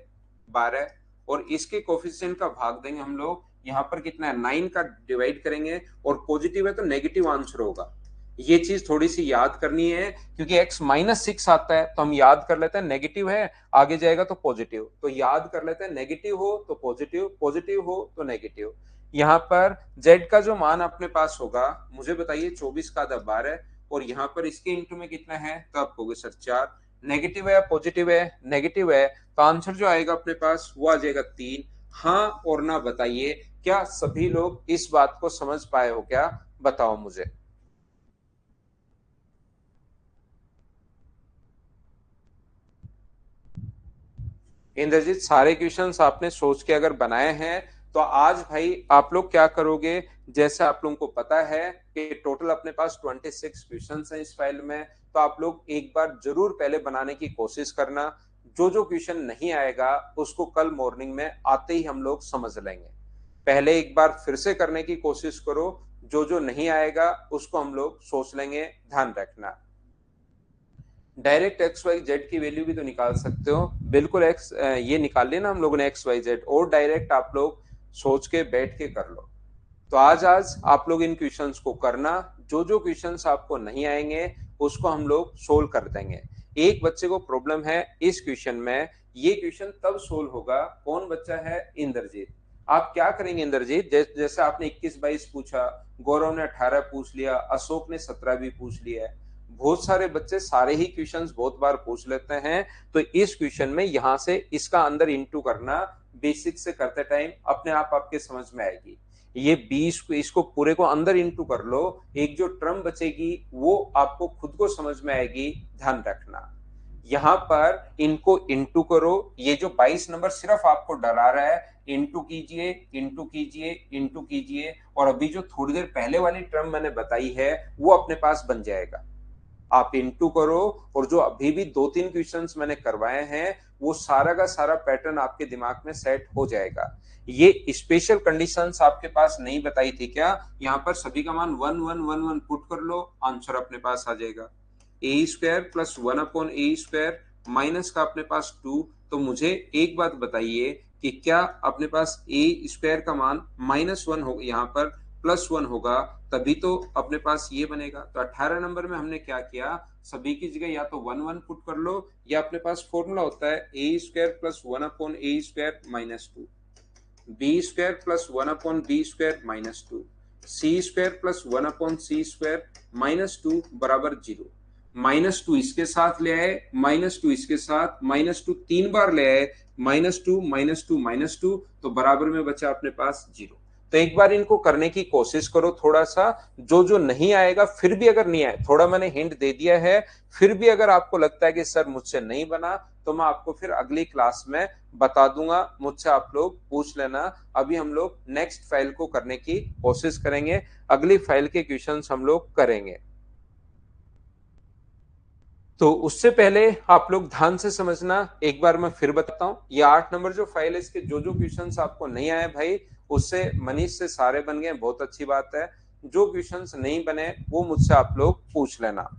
12, और इसके कोफिशिएंट का भाग देंगे हम लोग, यहां पर कितना है? 9 का डिवाइड करेंगे, और पॉजिटिव है तो नेगेटिव आंसर होगा। ये चीज थोड़ी सी याद करनी है, क्योंकि x -6 आता है तो हम याद कर लेते हैं नेगेटिव है, आगे जाएगा तो पॉजिटिव, तो याद कर लेते हैं नेगेटिव हो तो पॉजिटिव, पॉजिटिव हो तो नेगेटिव। यहाँ पर z का जो मान अपने पास होगा, मुझे बताइए 24 का आधा 12, और यहाँ पर इसके इंटू में कितना है? तो आप कहोगे सर 4। नेगेटिव है या पॉजिटिव है? नेगेटिव है, तो आंसर जो आएगा अपने पास वो आ जाएगा 3। हाँ और ना बताइए, क्या सभी लोग इस बात को समझ पाए हो क्या? बताओ मुझे। इंद्रजीत सारे क्वेश्चंस आपने सोच के अगर बनाए हैं, तो आज भाई आप लोग क्या करोगे? जैसे आप लोगों को पता है कि टोटल अपने पास 26 क्वेश्चंस हैं इस फाइल में, तो आप लोग एक बार जरूर पहले बनाने की कोशिश करना। जो जो क्वेश्चन नहीं आएगा उसको कल मॉर्निंग में आते ही हम लोग समझ लेंगे। पहले एक बार फिर से करने की कोशिश करो, जो जो नहीं आएगा उसको हम लोग सोच लेंगे, ध्यान रखना। डायरेक्ट एक्स वाई जेड की वैल्यू भी तो निकाल सकते हो, बिल्कुल एक्स ये निकाल लेना हम लोगों ने एक्स वाई जेड, और डायरेक्ट आप लोग सोच के बैठ के कर लो। तो आज आज आप लोग इन क्वेश्चंस को करना, जो जो क्वेश्चंस आपको नहीं आएंगे उसको हम लोग सोल्व कर देंगे। एक बच्चे को प्रॉब्लम है इस क्वेश्चन में, ये क्वेश्चन तब सोल्व होगा, कौन बच्चा है? इंद्रजीत। आप क्या करेंगे इंद्रजीत, जैसे आपने 21-22 पूछा, गौरव ने 18 पूछ लिया, अशोक ने 17 भी पूछ लिया है, बहुत सारे बच्चे सारे ही क्वेश्चंस बहुत बार पूछ लेते हैं। तो इस क्वेश्चन में यहां से इसका अंदर इंटू करना, बेसिक से करते टाइम अपने आप आपके समझ में आएगी। ये 20 को, इसको पूरे को अंदर इंटू कर लो, एक जो टर्म बचेगी वो आपको खुद को समझ में आएगी, ध्यान रखना। यहाँ पर इनको इंटू करो, ये जो 22 नंबर सिर्फ आपको डरा रहा है, इंटू कीजिए, इंटू कीजिए, इंटू कीजिए, और अभी जो थोड़ी देर पहले वाली टर्म मैंने बताई है वो अपने पास बन जाएगा। आप इंटू करो, और जो अभी भी 2-3 क्वेश्चंस मैंने करवाए हैं वो सारा का सारा पैटर्न आपके दिमाग में सेट हो जाएगा। ये स्पेशल कंडीशंस आपके पास नहीं बताई थी क्या? यहाँ पर सभी का मान 1 1 1 1 पुट कर लो, आंसर अपने पास आ जाएगा। A square plus 1/a² minus का अपने पास 2। तो मुझे एक बात बताइए कि क्या अपने पास ए स्क्वायर का मान -1 होगा, यहाँ पर +1 होगा, तभी तो अपने पास ये बनेगा। तो 18 नंबर में हमने क्या किया, सभी की जगह या तो 1 1 पुट कर लो, या अपने पास फॉर्मूला होता है a² plus 1/a² minus 2, b² plus 1/b² minus 2, c² plus 1/c² minus 2 बराबर 0। -2 इसके साथ ले आए, -2 इसके साथ, -2 3 बार ले आए, -2 -2 -2, तो बराबर में बचा अपने पास 0। तो एक बार इनको करने की कोशिश करो थोड़ा सा, जो जो नहीं आएगा, फिर भी अगर नहीं आए, थोड़ा मैंने हिंट दे दिया है, फिर भी अगर आपको लगता है कि सर मुझसे नहीं बना, तो मैं आपको फिर अगली क्लास में बता दूंगा, मुझसे आप लोग पूछ लेना। अभी हम लोग नेक्स्ट फाइल को करने की कोशिश करेंगे, अगली फाइल के क्वेश्चंस हम लोग करेंगे। तो उससे पहले आप लोग ध्यान से समझना, एक बार मैं फिर बताता हूं, ये 8 नंबर जो फाइल है, इसके जो जो क्वेश्चंस आपको नहीं आए भाई, उससे मनीष से सारे बन गए, बहुत अच्छी बात है। जो क्वेश्चंस नहीं बने वो मुझसे आप लोग पूछ लेना।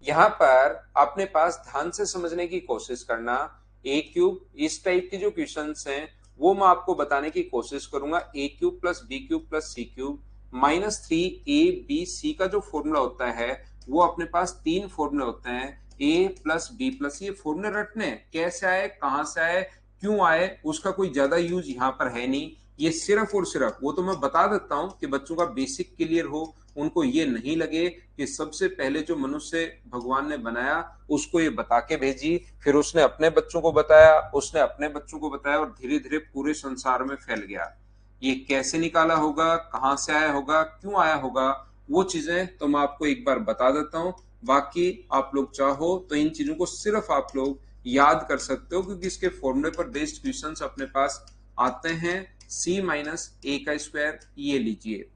यहाँ पर अपने पास ध्यान से समझने की कोशिश करना, a³ इस टाइप के जो क्वेश्चंस हैं वो मैं आपको बताने की कोशिश करूंगा। a³ plus b³ plus c³ -3ab का जो फॉर्मूला होता है वो अपने पास 3 फॉर्मूले होते हैं, a प्लस b प्लस, ये फॉर्मूले रटने कैसे आए, कहां से आए, क्यों आए, उसका कोई ज्यादा यूज यहाँ पर है नहीं। ये सिर्फ और सिर्फ, वो तो मैं बता देता हूं कि बच्चों का बेसिक क्लियर हो, उनको ये नहीं लगे कि सबसे पहले जो मनुष्य भगवान ने बनाया उसको ये बता के भेजी, फिर उसने अपने बच्चों को बताया, उसने अपने बच्चों को बताया, और धीरे धीरे पूरे संसार में फैल गया। ये कैसे निकाला होगा, कहां से आया होगा, क्यों आया होगा, वो चीजें तो मैं आपको एक बार बता देता हूं। बाकी आप लोग चाहो तो इन चीजों को सिर्फ आप लोग याद कर सकते हो, क्योंकि इसके फॉर्मूले पर बेस्ड क्वेश्चंस अपने पास आते हैं। c-a², ये लीजिए,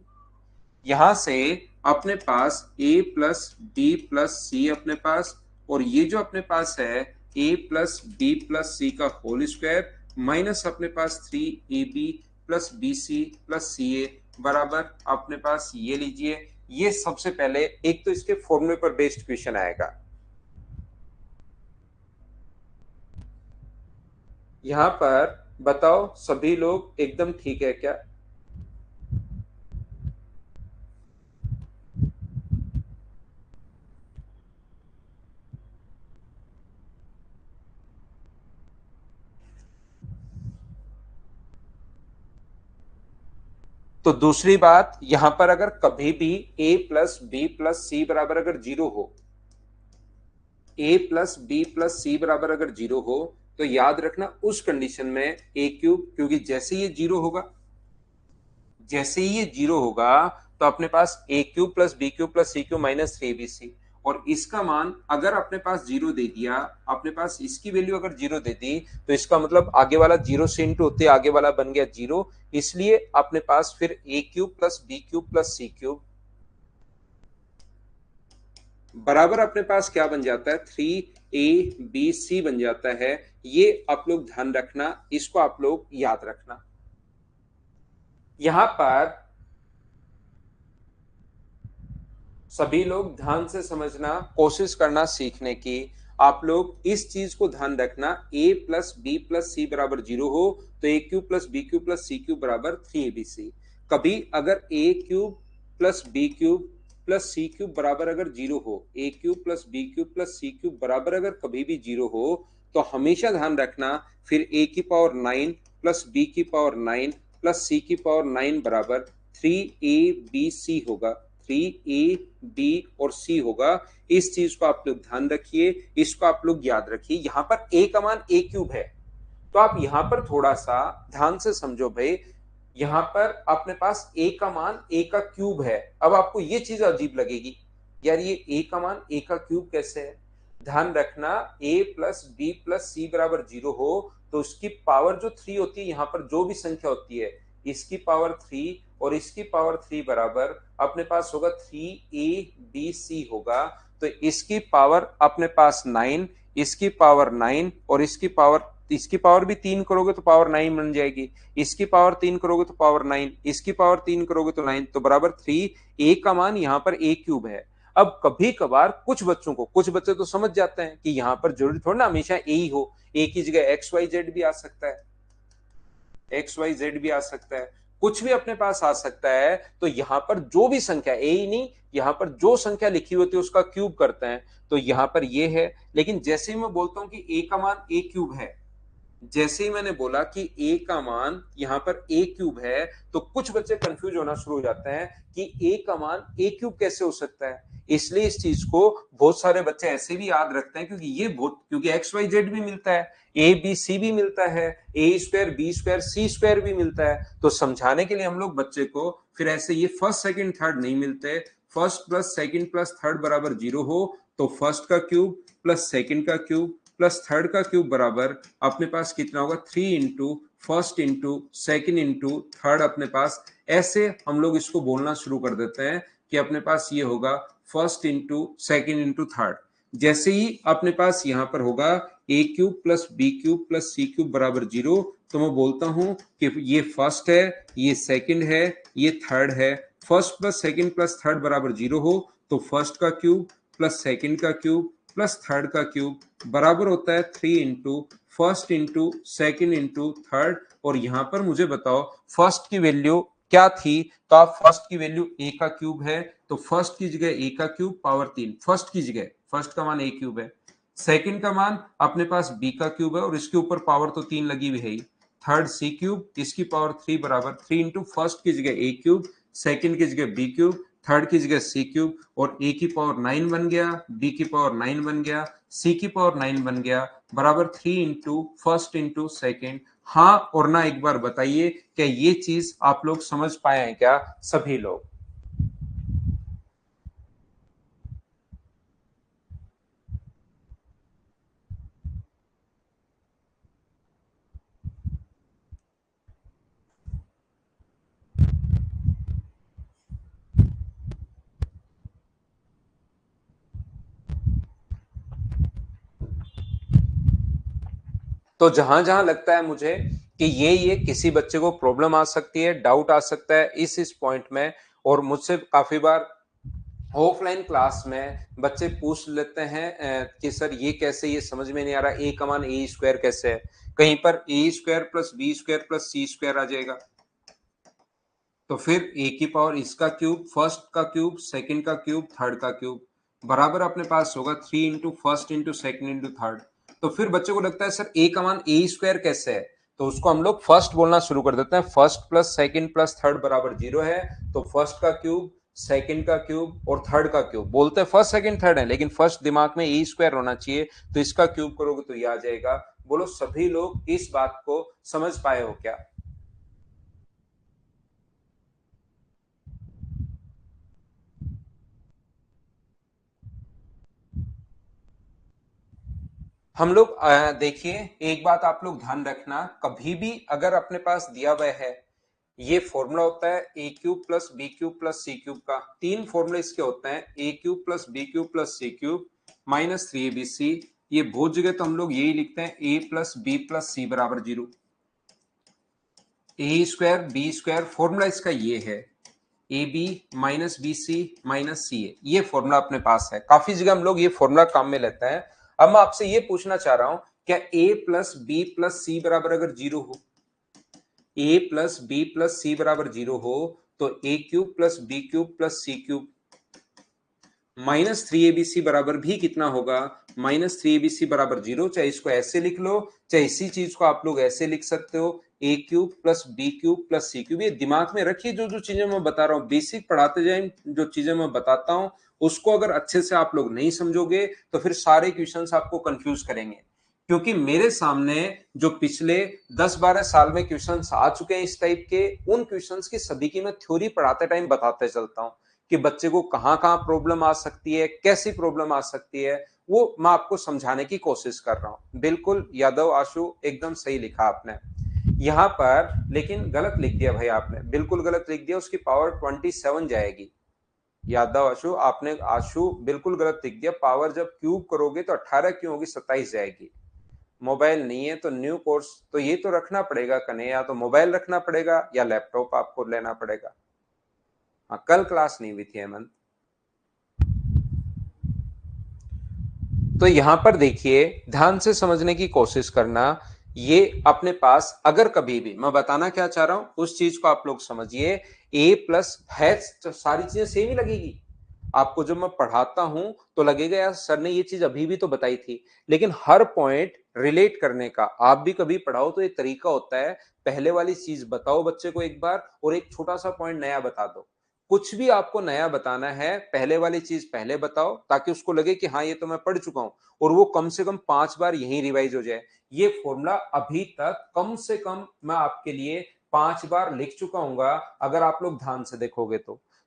यहां से अपने पास a प्लस बी प्लस सी अपने पास, और ये जो अपने पास है a प्लस बी प्लस सी का होल स्क्वायर माइनस अपने पास 3ab plus B C plus C A बराबर अपने पास ये लीजिए। ये सबसे पहले एक तो इसके फॉर्मूले पर बेस्ड क्वेश्चन आएगा। यहां पर बताओ सभी लोग एकदम ठीक है क्या? तो दूसरी बात, यहां पर अगर कभी भी a plus B plus C बराबर अगर 0 हो, a plus B plus C बराबर अगर 0 हो, तो याद रखना उस कंडीशन में a³, क्योंकि जैसे ये 0 होगा, जैसे ही ये 0 होगा, तो अपने पास a³ plus b³ plus c³ minus 3abc, और इसका मान अगर अपने पास 0 दे दिया, अपने पास इसकी वैल्यू अगर 0 दे दी, तो इसका मतलब आगे वाला 0 से इंटू होते आगे वाला बन गया 0, इसलिए अपने पास फिर a³ plus b³ plus c³ बराबर अपने पास क्या बन जाता है, 3abc बन जाता है। ये आप लोग ध्यान रखना, इसको आप लोग याद रखना। यहां पर सभी लोग ध्यान से समझना, कोशिश करना सीखने की। आप लोग इस चीज को ध्यान रखना, a plus B plus C बराबर 0 हो, तो a³ plus b³ plus c³ बराबर 3abc। कभी अगर a³ plus b³ plus c³ बराबर अगर 0 हो, a³ plus b³ plus c³ बराबर अगर कभी भी 0 हो, तो हमेशा ध्यान रखना फिर a की पावर 9 प्लस b की पावर 9 प्लस c की पावर 9 बराबर 3abc होगा, 3a b और c होगा। इस चीज को आप लोग ध्यान रखिए, इसको आप लोग याद रखिए। यहां पर a का मान a³ है, तो आप यहां पर थोड़ा सा ध्यान से समझो भाई, यहां पर अपने पास a का मान a का क्यूब है। अब आपको ये चीज अजीब लगेगी, यार ये a का मान a का क्यूब कैसे है? ध्यान रखना a plus B plus C बराबर 0 हो तो उसकी पावर जो 3 होती है, यहाँ पर जो भी संख्या होती है इसकी पावर 3 और इसकी पावर 3 बराबर अपने पास होगा 3abc होगा। तो इसकी पावर अपने पास 9, इसकी पावर 9 और इसकी पावर भी 3 करोगे तो पावर 9 बन जाएगी, इसकी पावर 3 करोगे तो पावर 9, इसकी पावर 3 करोगे तो 9, तो बराबर 3। a का मान यहाँ पर a क्यूब है। अब कभी कभार कुछ बच्चे तो समझ जाते हैं कि यहाँ पर जरूरी थोड़ा ना हमेशा ए ही हो, ए की जगह एक्स वाई जेड भी आ सकता है, एक्स वाई जेड भी आ सकता है, कुछ भी अपने पास आ सकता है। तो यहाँ पर जो भी संख्या ए ही नहीं, यहाँ पर जो संख्या लिखी होती है उसका क्यूब करते हैं। तो यहाँ पर ये है, लेकिन जैसे ही मैं बोलता हूं कि ए का मान ए क्यूब है, जैसे ही मैंने बोला कि a का मान यहाँ पर a क्यूब है, तो कुछ बच्चे कंफ्यूज होना शुरू हो जाते हैं कि a का मान a क्यूब कैसे हो सकता है। इसलिए इस चीज को बहुत सारे बच्चे ऐसे भी याद रखते हैं, क्योंकि एक्स वाई जेड भी मिलता है, ए बी सी भी मिलता है, A square B square C square भी मिलता है। तो समझाने के लिए हम लोग बच्चे को फिर ऐसे ये फर्स्ट सेकंड थर्ड नहीं मिलते, first plus second plus third बराबर 0 हो तो फर्स्ट का क्यूब प्लस सेकंड का क्यूब प्लस थर्ड का क्यूब बराबर अपने पास कितना होगा 3 into first into second into third. अपने पास ऐसे हम लोग इसको बोलना शुरू कर देते हैं कि अपने पास ये होगा first into second into third. जैसे ही अपने पास यहाँ पर होगा a cube plus B cube plus C cube बराबर 0, तो मैं बोलता हूं कि ये फर्स्ट है, ये सेकंड है, ये थर्ड है। First plus second plus third बराबर 0 हो तो फर्स्ट का क्यूब प्लस सेकंड का क्यूब प्लस थर्ड का क्यूब बराबर होता है 3 into first into second into third. और यहां पर मुझे बताओ फर्स्ट की वैल्यू क्या थी, तो आप फर्स्ट की वैल्यू a का क्यूब है, तो फर्स्ट की जगह a का क्यूब पावर 3, फर्स्ट की जगह, फर्स्ट का मान a क्यूब है, सेकंड का मान अपने पास b का क्यूब है और इसके ऊपर पावर तो 3 लगी हुई है ही, थर्ड c क्यूब, इसकी पावर 3 बराबर 3 इंटू फर्स्ट की जगह a क्यूब, सेकंड की जगह b क्यूब, थर्ड की जगह सी क्यूब, और a की पावर 9 बन गया, b की पावर 9 बन गया, c की पावर 9 बन गया, बराबर 3 इंटू फर्स्ट इंटू सेकेंड। हाँ और ना एक बार बताइए, क्या ये चीज आप लोग समझ पाए हैं क्या सभी लोग? तो जहां जहां लगता है मुझे कि ये किसी बच्चे को प्रॉब्लम आ सकती है, डाउट आ सकता है इस पॉइंट में, और मुझसे काफी बार ऑफलाइन क्लास में बच्चे पूछ लेते हैं कि सर ये कैसे, ये समझ में नहीं आ रहा, ए का मान ए स्क्वायर कैसे है, कहीं पर A square plus B square plus C square आ जाएगा, तो फिर ए की पावर इसका क्यूब, फर्स्ट का क्यूब, सेकंड का क्यूब, थर्ड का क्यूब, बराबर अपने पास होगा 3 into first into second into third. तो फिर बच्चों को लगता है सर ए का मान ए स्क्वायर कैसे है, तो उसको हम लोग फर्स्ट बोलना शुरू कर देते हैं, first plus second plus third बराबर 0 है, तो फर्स्ट का क्यूब, सेकंड का क्यूब और थर्ड का क्यूब, बोलते हैं फर्स्ट सेकंड थर्ड है लेकिन फर्स्ट दिमाग में ए स्क्वायर होना चाहिए, तो इसका क्यूब करोगे तो ये आ जाएगा। बोलो सभी लोग इस बात को समझ पाए हो क्या? हम लोग देखिए, एक बात आप लोग ध्यान रखना, कभी भी अगर अपने पास दिया हुआ है, ये फॉर्मूला होता है A cube plus B cube plus C cube का, तीन फॉर्मूले इसके होते हैं, A cube plus B cube plus C cube minus 3abc। ये बहुत जगह तो हम लोग यही लिखते हैं A plus B plus C बराबर 0, A square B square, formula इसका ये है, A B minus B C minus C A, ये फॉर्मूला अपने पास है, काफी जगह हम लोग ये फॉर्मूला काम में लेते हैं। अब मैं आपसे ये पूछना चाह रहा हूं, क्या A plus B plus C बराबर अगर 0 हो, A plus B plus C बराबर 0 हो, तो A cube plus B cube plus C cube minus 3abc बराबर भी कितना होगा, माइनस 3abc बराबर 0। चाहे इसको ऐसे लिख लो, चाहे इसी चीज को आप लोग ऐसे लिख सकते हो, A cube plus B cube plus C cube. ये दिमाग में रखिए, जो जो चीजें मैं बता रहा हूँ बेसिक पढ़ाते जाए, जो चीजें मैं बताता हूँ उसको अगर अच्छे से आप लोग नहीं समझोगे तो फिर सारे क्वेश्चंस आपको कंफ्यूज करेंगे, क्योंकि मेरे सामने जो पिछले 10-12 साल में क्वेश्चंस आ चुके हैं इस टाइप के, उन क्वेश्चंस की सभी की मैं थ्योरी पढ़ाते टाइम बताते चलता हूँ कि बच्चे को कहां कहां प्रॉब्लम आ सकती है, कैसी प्रॉब्लम आ सकती है, वो मैं आपको समझाने की कोशिश कर रहा हूं। बिल्कुल यादव आशु, एकदम सही लिखा आपने यहां पर, लेकिन गलत लिख दिया भाई आपने, बिल्कुल गलत लिख दिया। उसकी पावर 27 जाएगी। यादव आशु, आपने आशु बिल्कुल गलत लिख दिया। पावर जब क्यूब करोगे तो 18 क्यों होगी, 27 जाएगी। मोबाइल नहीं है तो न्यू कोर्स तो ये तो रखना पड़ेगा कन्हैया, या तो मोबाइल रखना पड़ेगा या लैपटॉप आपको लेना पड़ेगा। हाँ, कल क्लास नहीं हुई थी हेमंत। तो यहां पर देखिए, ध्यान से समझने की कोशिश करना। ये अपने पास अगर कभी भी, मैं बताना क्या चाह रहा हूं उस चीज को आप लोग समझिए। ए प्लस है, सारी चीजें सेम ही लगेगी आपको। जब मैं पढ़ाता हूं तो लगेगा यार सर ने ये चीज अभी भी तो बताई थी, लेकिन हर पॉइंट रिलेट करने का आप भी कभी पढ़ाओ तो एक तरीका होता है। पहले वाली चीज बताओ बच्चे को एक बार, और एक छोटा सा पॉइंट नया बता दो। कुछ भी आपको नया बताना है, पहले वाली चीज पहले बताओ, ताकि उसको लगे कि हाँ ये तो मैं पढ़ चुका हूं, और वो कम से कम 5 बार यही रिवाइज हो जाए। ये फॉर्मूला अभी तक कम से कम मैं आपके लिए 5 बार लिख चुका हूँ, अगर आप लोग ध्यान से देखोगे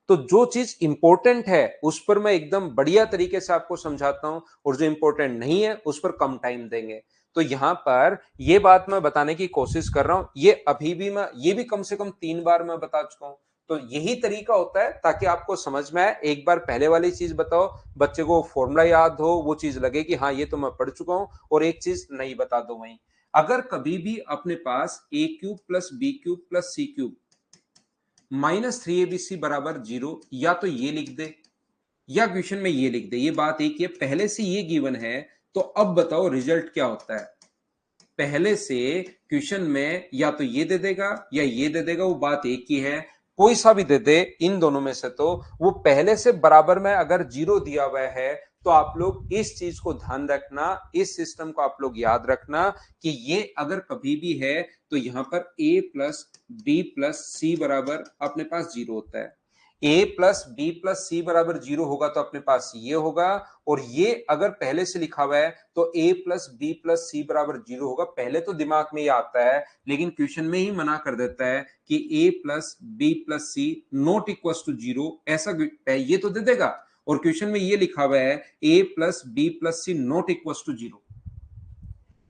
तो जो चीज इंपॉर्टेंट है उस पर मैं एकदम बढ़िया तरीके से आपको समझाता हूं, और जो इंपॉर्टेंट नहीं है उस पर कम टाइम देंगे। तो यहां पर ये बात मैं बताने की कोशिश कर रहा हूं, ये अभी भी मैं, ये भी कम से कम 3 बार मैं बता चुका हूं। तो यही तरीका होता है ताकि आपको समझ में आए। एक बार पहले वाली चीज बताओ, बच्चे को फॉर्मूला याद हो, वो चीज लगे कि हाँ ये तो मैं पढ़ चुका हूं, और एक चीज नई बता दो वहीं। अगर कभी भी अपने पास A cube plus B cube plus C cube -3abc बराबर 0, या तो ये लिख दे या क्वेश्चन में ये लिख दे। ये बात एक ही है, पहले से ये गिवन है, तो अब बताओ रिजल्ट क्या होता है। पहले से क्वेश्चन में या तो ये दे देगा या ये दे देगा, वो बात एक ही है। कोई सा भी दे दे इन दोनों में से, तो वो पहले से बराबर में अगर 0 दिया हुआ है, तो आप लोग इस चीज को ध्यान रखना, इस सिस्टम को आप लोग याद रखना कि ये अगर कभी भी है तो यहां पर a plus B plus C बराबर अपने पास 0 होता है। A plus B plus C बराबर 0 होगा तो अपने पास ये होगा, और ये अगर पहले से लिखा हुआ है तो ए प्लस बी प्लस सी बराबर 0 होगा। पहले तो दिमाग में ये आता है, लेकिन क्वेश्चन में ही मना कर देता है कि A plus B plus C not equal to 0, ऐसा ये तो दे देगा। और क्वेश्चन में ये लिखा हुआ है A plus B plus C not equal to 0।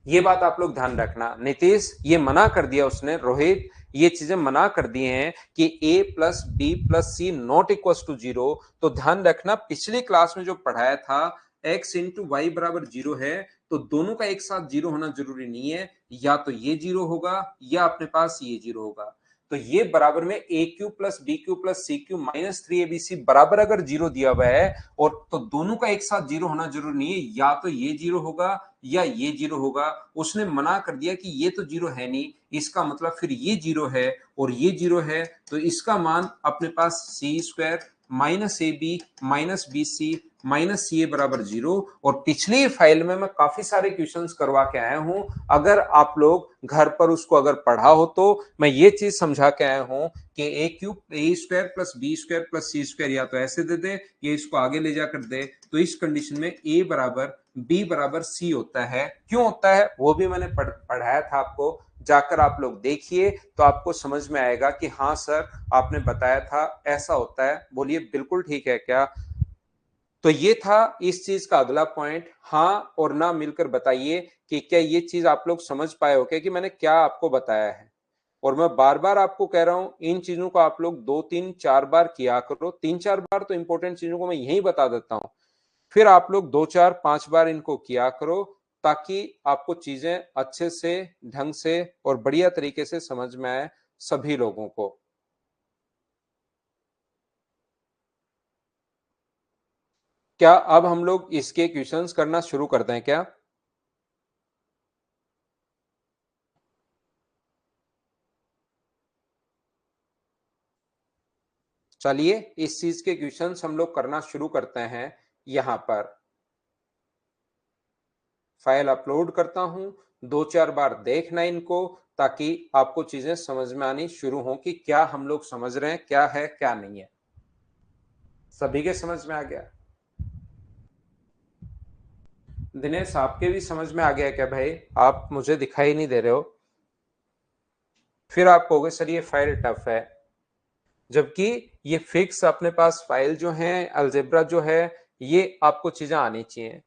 ये बात आप लोग ध्यान रखना। नीतीश, ये मना कर दिया उसने, रोहित ये चीजें मना कर दी हैं कि a plus B plus C not equal to 0। तो ध्यान रखना, पिछली क्लास में जो पढ़ाया था x इंटू वाई बराबर 0 है, तो दोनों का एक साथ 0 होना जरूरी नहीं है। या तो ये 0 होगा या अपने पास ये 0 होगा। तो ये बराबर में A cube plus B cube plus C cube -3abc बराबर अगर 0 दिया हुआ है, और तो दोनों का एक साथ 0 होना जरूरी नहीं है। या तो ये 0 होगा या ये 0 होगा। उसने मना कर दिया कि ये तो 0 है नहीं, इसका मतलब फिर ये 0 है और ये 0 है, तो इसका मान अपने पास C square minus A B minus B C minus C A बराबर 0। और पिछली फाइल में मैं काफी सारे क्वेश्चंस करवा के आया हूं, अगर आप लोग घर पर उसको अगर पढ़ा हो तो मैं ये चीज समझा के आया हूं कि A cube A square plus B square plus C square या तो ऐसे दे दे, ये इसको आगे ले जाकर दे, तो इस कंडीशन में ए बराबर बी बराबर सी होता है। क्यों होता है वो भी मैंने पढ़ाया था आपको, जाकर आप लोग देखिए तो आपको समझ में आएगा कि हाँ सर आपने बताया था ऐसा होता है। बोलिए बिल्कुल ठीक है क्या। तो ये था इस चीज का अगला पॉइंट। हाँ और ना मिलकर बताइए कि क्या ये चीज आप लोग समझ पाए हो क्या कि मैंने क्या आपको बताया है। और मैं बार बार आपको कह रहा हूं इन चीजों को आप लोग 2 3 4 बार किया करो। 3 4 बार तो इंपॉर्टेंट चीजों को मैं यही बता देता हूं, फिर आप लोग 2 4 5 बार इनको किया करो, ताकि आपको चीजें अच्छे से, ढंग से और बढ़िया तरीके से समझ में आए सभी लोगों को। क्या अब हम लोग इसके क्वेश्चंस करना शुरू कर दें क्या? चलिए इस चीज के क्वेश्चंस हम लोग करना शुरू करते हैं। यहां पर फाइल अपलोड करता हूं, 2 4 बार देखना इनको, ताकि आपको चीजें समझ में आनी शुरू हो कि क्या हम लोग समझ रहे हैं, क्या है क्या नहीं है। सभी के समझ में आ गया? दिनेश आपके भी समझ में आ गया क्या भाई? आप मुझे दिखाई नहीं दे रहे हो। फिर आप कहोगे सर ये फाइल टफ है। जबकि ये फिक्स अपने पास फाइल जो है, अलजेब्रा जो है, ये आपको चीजें आनी चाहिए।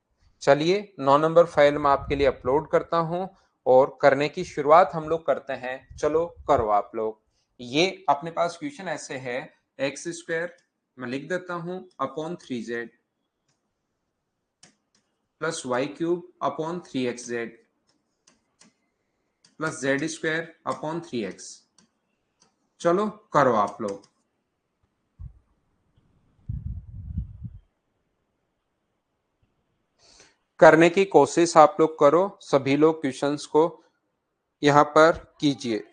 चलिए 9 नंबर फाइल मैं आपके लिए अपलोड करता हूं और करने की शुरुआत हम लोग करते हैं। चलो करो आप लोग। ये अपने पास क्वेश्चन ऐसे है, एक्स स्क्वायर मैं लिख देता हूं upon 3z plus Y cube upon 3xz plus z square upon 3x। चलो करो आप लोग। करने की कोशिश आप लोग करो, सभी लोग क्वेश्चंस को यहां पर कीजिए।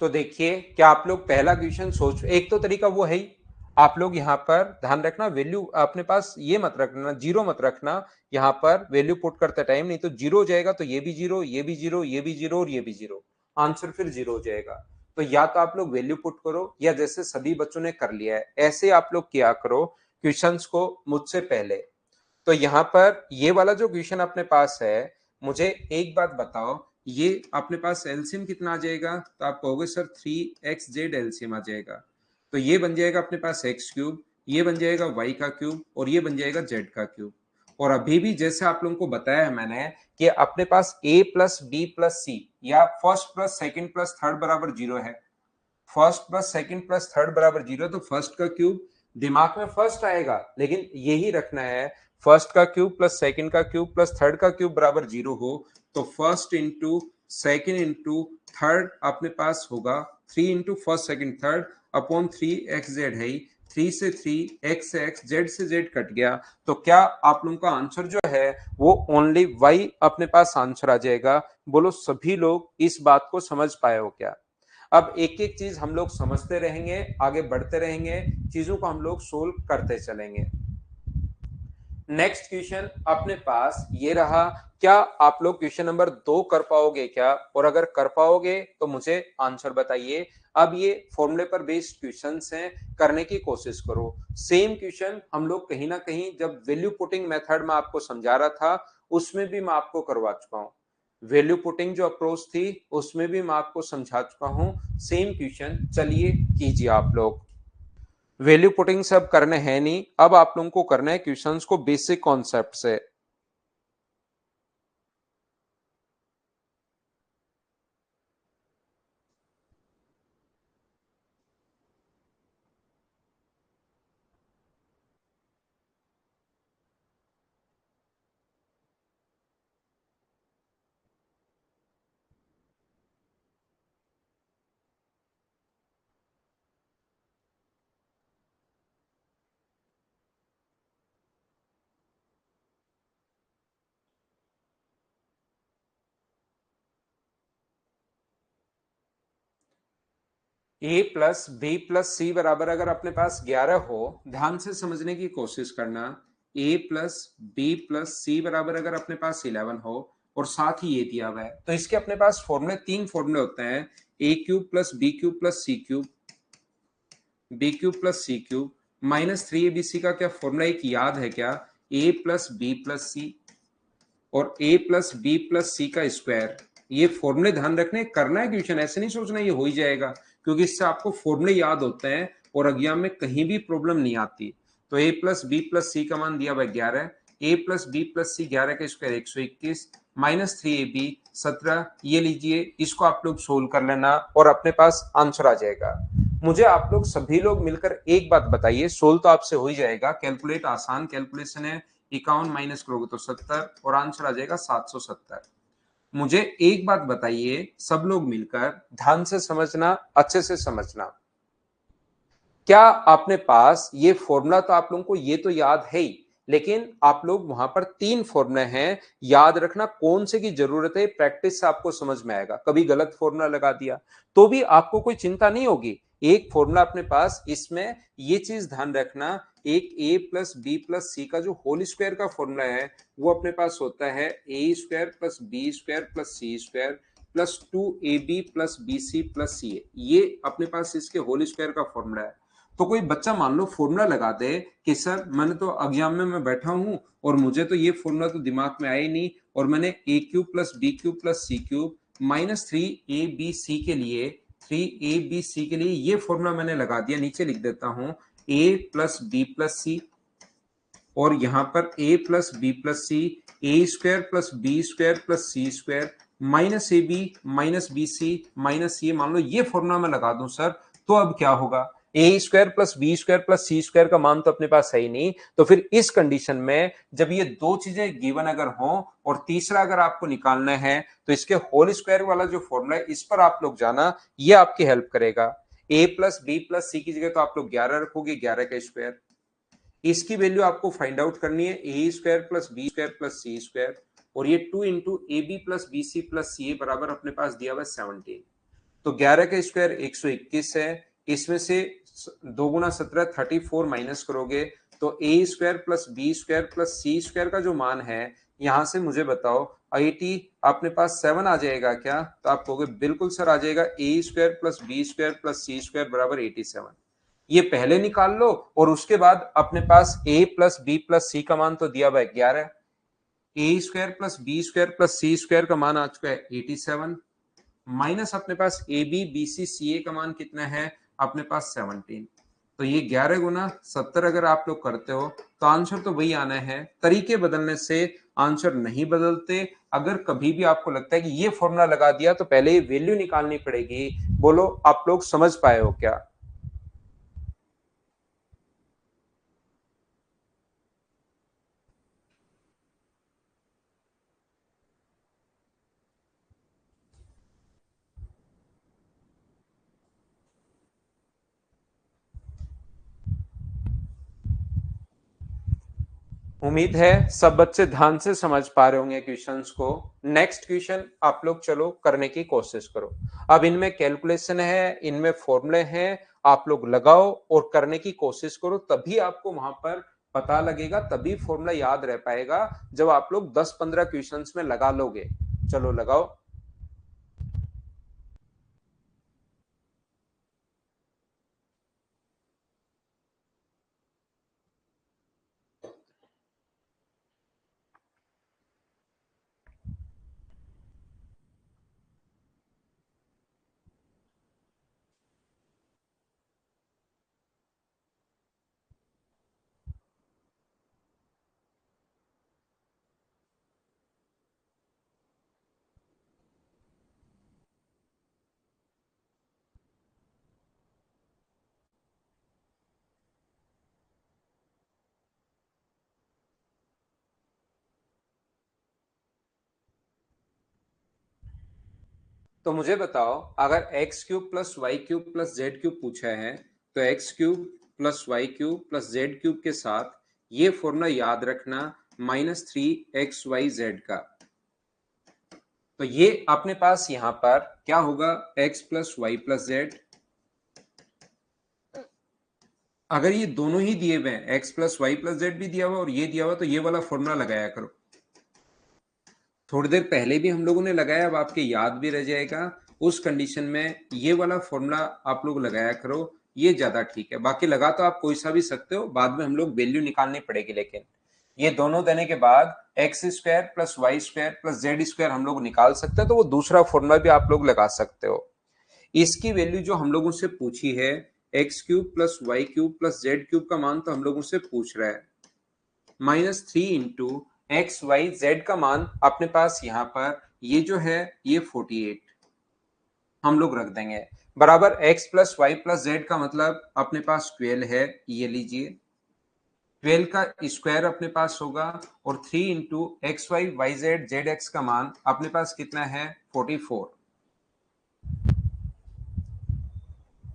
तो देखिए, क्या आप लोग पहला क्वेश्चन सोच, एक तो तरीका वो है ही, आप लोग यहाँ पर ध्यान रखना वैल्यू अपने पास ये मत रखना, जीरो मत रखना यहाँ पर वैल्यू पुट करते टाइम, नहीं तो जीरो हो जाएगा तो ये भी जीरो, ये भी जीरो, ये भी जीरो और ये भी जीरो, आंसर फिर जीरो हो जाएगा। तो या तो आप लोग वैल्यू पुट करो या जैसे सभी बच्चों ने कर लिया है ऐसे आप लोग किया करो क्वेश्चंस को मुझसे पहले। तो यहाँ पर ये वाला जो क्वेश्चन अपने पास है, मुझे एक बात बताओ, ये अपने पास एलसीएम कितना आ जाएगा? तो आप कहोगे सर 3xz एलसीएम आ जाएगा। तो ये बन जाएगा अपने पास एक्स क्यूब, ये बन जाएगा वाई का क्यूब और ये बन जाएगा जेड का क्यूब। और अभी भी जैसे आप लोगों को बताया है मैंने कि अपने पास a प्लस बी प्लस सी या first plus second plus third बराबर जीरो है। First plus second plus third बराबर जीरो, तो फर्स्ट का क्यूब दिमाग में फर्स्ट आएगा, लेकिन यही रखना है फर्स्ट का क्यूब प्लस सेकंड का क्यूब प्लस थर्ड का क्यूब बराबर जीरो हो, तो first into second into third अपने पास होगा 3 into first second third upon 3xz है। 3 से 3, x से x, z से z कट गया, तो क्या आप लोगों का आंसर जो है वो ओनली y अपने पास आंसर आ जाएगा। बोलो सभी लोग इस बात को समझ पाए हो क्या? अब एक एक चीज हम लोग समझते रहेंगे, आगे बढ़ते रहेंगे, चीजों को हम लोग सोल्व करते चलेंगे। नेक्स्ट क्वेश्चन अपने पास ये रहा, क्या आप लोग क्वेश्चन नंबर 2 कर पाओगे क्या? और अगर कर पाओगे तो मुझे आंसर बताइए। अब ये फॉर्मूले पर बेस्ड क्वेश्चंस हैं, करने की कोशिश करो। सेम क्वेश्चन हम लोग कहीं ना कहीं जब वैल्यू पुटिंग मेथड में आपको समझा रहा था उसमें भी मैं आपको करवा चुका हूं। वैल्यू पुटिंग जो अप्रोच थी उसमें भी मैं आपको समझा चुका हूं। सेम क्वेश्चन चलिए कीजिए आप लोग। वैल्यू पुटिंग से अब करने हैं नहीं, अब आप लोगों को करना है क्वेश्चंस को बेसिक कॉन्सेप्ट से। ए प्लस बी प्लस सी बराबर अगर अपने पास 11 हो, ध्यान से समझने की कोशिश करना। ए प्लस बी प्लस सी बराबर अगर अपने पास 11 हो और साथ ही ये दिया हुआ है, तो इसके अपने पास फॉर्मूले, तीन फॉर्मूले होते हैं, A cube plus B cube plus C cube, B cube plus C cube minus 3abc का क्या फॉर्मूला एक याद है क्या? A plus B plus C और ए प्लस बी प्लस सी का स्क्वायर। ये फॉर्मूले ध्यान रखने, करना है क्वेश्चन, ऐसे नहीं सोचना ये हो ही जाएगा, क्योंकि इससे आपको फॉर्मूले याद होते हैं और एग्जाम में कहीं भी प्रॉब्लम नहीं आती। तो ए प्लस बी प्लस सी का मान दिया हुआ 11, ए प्लस बी प्लस सी 11 का स्क्वायर 121 माइनस 3ab 17, ये लीजिए, इसको आप लोग सोल्व कर लेना और अपने पास आंसर आ जाएगा। मुझे आप लोग सभी लोग मिलकर एक बात बताइए, सोल्व तो आपसे हो ही जाएगा, कैलकुलेट आसान कैलकुलेशन है, 51 माइनस करोगे तो 70 और आंसर आ जाएगा 770। मुझे एक बात बताइए, सब लोग मिलकर ध्यान से समझना, अच्छे से समझना। क्या आपने पास ये फॉर्मूला, तो आप लोगों को ये तो याद है ही, लेकिन आप लोग वहां पर 3 फॉर्मूले हैं, याद रखना कौन से की जरूरत है, प्रैक्टिस से आपको समझ में आएगा। कभी गलत फॉर्मूला लगा दिया तो भी आपको कोई चिंता नहीं होगी, एक फॉर्मूला अपने पास। इसमें ये चीज ध्यान रखना, एक ए प्लस बी प्लस सी का जो होल स्क्वायर का फॉर्मूला है वो अपने पास होता है A square plus B square plus C square plus 2ab plus B C plus C. ये अपने पास इसके होल स्क्वायर का फॉर्मूला है। तो कोई बच्चा मान लो फॉर्मूला लगा दे कि सर मैंने तो एग्जाम में मैं बैठा हूं और मुझे तो ये फॉर्मूला तो दिमाग में आया ही नहीं, और मैंने A cube plus B cube plus C cube minus 3ab के लिए 3ab के लिए ये फॉर्मूला मैंने लगा दिया। नीचे लिख देता हूं A plus B plus C, और यहां पर A plus B plus C, A square plus B square plus C square minus A B minus B C minus C. मान लो ये फॉर्मूला मैं लगा दूं सर, तो अब क्या होगा, A square plus B square plus C square का मान तो अपने पास है ही नहीं। तो फिर इस कंडीशन में जब ये दो चीजें गिवन अगर हो और तीसरा अगर आपको निकालना है, तो इसके होल स्क्वायर वाला जो फॉर्मूला है इस पर आप लोग जाना, ये आपकी हेल्प करेगा। ए प्लस बी प्लस सी की जगह तो आप लोग 11 रखोगे, 11 का स्क्वायर। इसकी वैल्यू आपको फाइंड आउट करनी है, A square plus B square plus C square, और ये 2 into A B plus B C plus C बराबर अपने पास दिया हुआ 17। तो 11 का स्क्वायर 121 है, इसमें से 2 गुना 17 34 माइनस करोगे तो A square plus B square plus C square का जो मान है, यहां से मुझे बताओ 80 अपने पास 7 आ जाएगा क्या, तो आप कहोगे बिल्कुल सर आ जाएगा, A square plus B square plus C square बराबर 87। ये पहले निकाल लो और उसके बाद अपने पास ए प्लस बी प्लस सी का मान तो दिया हुआ है 11, A square plus B square plus C square का मान आ चुका है 87, माइनस अपने पास ए बी बी सी सी ए का मान कितना है अपने पास 17। तो ये 11 गुना 70 अगर आप लोग करते हो तो आंसर तो वही आना है। तरीके बदलने से आंसर नहीं बदलते। अगर कभी भी आपको लगता है कि ये फॉर्मूला लगा दिया तो पहले ये वैल्यू निकालनी पड़ेगी, बोलो आप लोग समझ पाए हो क्या? उम्मीद है सब बच्चे ध्यान से समझ पा रहे होंगे क्वेश्चंस को। नेक्स्ट क्वेश्चन आप लोग चलो करने की कोशिश करो। अब इनमें कैलकुलेशन है, इनमें फॉर्मूले हैं, आप लोग लगाओ और करने की कोशिश करो, तभी आपको वहां पर पता लगेगा, तभी फॉर्मूला याद रह पाएगा जब आप लोग 10-15 क्वेश्चंस में लगा लोगे। चलो लगाओ। तो मुझे बताओ, अगर x cube plus Y cube plus z cube पूछा है, तो x cube plus Y cube plus z cube के साथ ये फॉर्मूला याद रखना, -3xyz का। तो ये अपने पास यहां पर क्या होगा, x plus Y plus z. अगर ये दोनों ही दिए हुए हैं, x plus Y plus z भी दिया हुआ और ये दिया हुआ, तो ये वाला फॉर्मूला लगाया करो। थोड़ी देर पहले भी हम लोगों ने लगाया, अब आपके याद भी रह जाएगा। उस कंडीशन में ये वाला फॉर्मूला आप लोग लगाया करो, ये ज्यादा ठीक है। बाकी लगा तो आप कोई सा भी सकते हो, बाद में हम लोग वैल्यू निकालनी पड़ेगी, लेकिन ये दोनों देने के बाद x square plus Y square plus z square हम लोग निकाल सकते हैं, तो वो दूसरा फॉर्मूला भी आप लोग लगा सकते हो। इसकी वैल्यू जो हम लोगों से पूछी है, x cube plus Y cube plus z cube का मान तो हम लोगों से पूछ रहा है -3 इंटू एक्स वाई जेड का मान अपने पास यहाँ पर ये जो है ये 48 हम लोग रख देंगे, बराबर x plus Y plus z का मतलब अपने पास 12 है, ये लीजिए। 12 का स्क्वायर अपने पास होगा और 3 into x y y z z x का मान अपने पास कितना है 44।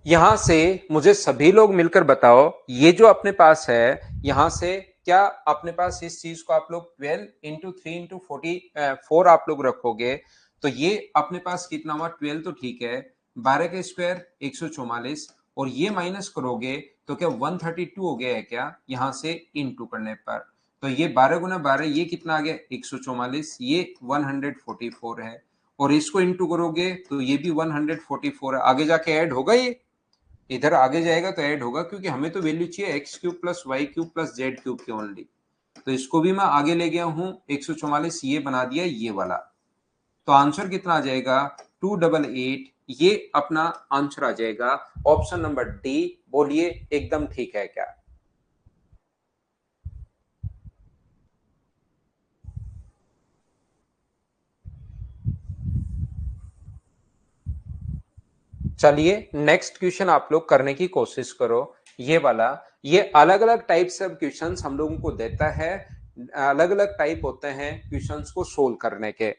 यहां से मुझे सभी लोग मिलकर बताओ, ये जो अपने पास है यहां से क्या अपने पास इस चीज को आप लोग 12 इंटू 3 इंटू 44 आप लोग रखोगे तो ये अपने पास कितना हुआ 12 तो ठीक है, 12 का स्क्वायर 144 और ये माइनस करोगे तो क्या 132 हो गया है क्या यहां से इंटू करने पर। तो ये 12 गुना 12 ये कितना आ गया 144, ये 144 है और इसको इंटू करोगे तो ये भी 144 है, आगे जाके ऐड होगा, ये इधर आगे जाएगा तो ऐड होगा क्योंकि हमें तो वैल्यू चाहिए x cube plus Y cube plus z cube की ओनली। तो इसको भी मैं आगे ले गया हूं 144 ये बना दिया ये वाला। तो आंसर कितना आ जाएगा 288, ये अपना आंसर आ जाएगा ऑप्शन नंबर डी। बोलिए एकदम ठीक है क्या। चलिए नेक्स्ट क्वेश्चन आप लोग करने की कोशिश करो। ये वाला, ये अलग अलग टाइप से क्वेश्चंस हम लोगों को देता है, अलग अलग टाइप होते हैं क्वेश्चंस को सोल्व करने के।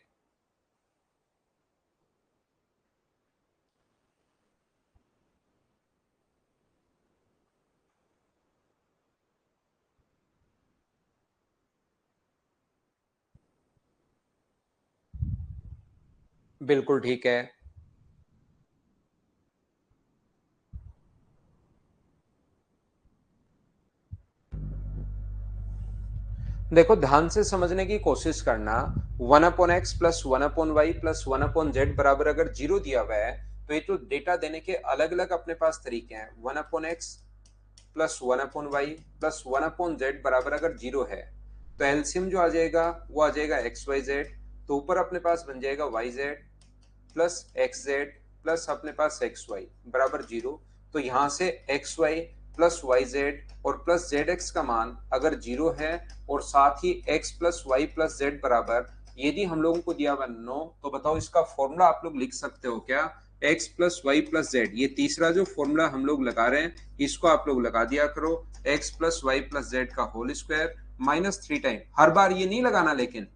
बिल्कुल ठीक है। देखो ध्यान से समझने की कोशिश करना, 1/x plus 1/y plus 1/z बराबर अगर जीरो दिया हुआ है तो ये तो डेटा देने के अलग अलग अपने पास तरीके हैं। 1/x plus 1/y plus 1/z बराबर अगर जीरो है तो एलसीएम जो आ जाएगा वो आ जाएगा एक्स वाई जेड, तो ऊपर अपने पास बन जाएगा Y Z plus X Z plus अपने पास एक्स वाई बराबर जीरो। तो यहां से X Y plus Y Z और प्लस जेड एक्स का मान अगर जीरो है और साथ ही X plus Y plus Z बराबर यदि हम लोगों को दिया हुआ नो, तो बताओ इसका फॉर्मूला आप लोग लिख सकते हो क्या x plus Y plus z. ये तीसरा जो फॉर्मूला हम लोग लगा रहे हैं इसको आप लोग लगा दिया करो, x plus Y plus z का होल स्क्वायर माइनस 3 टाइम। हर बार ये नहीं लगाना, लेकिन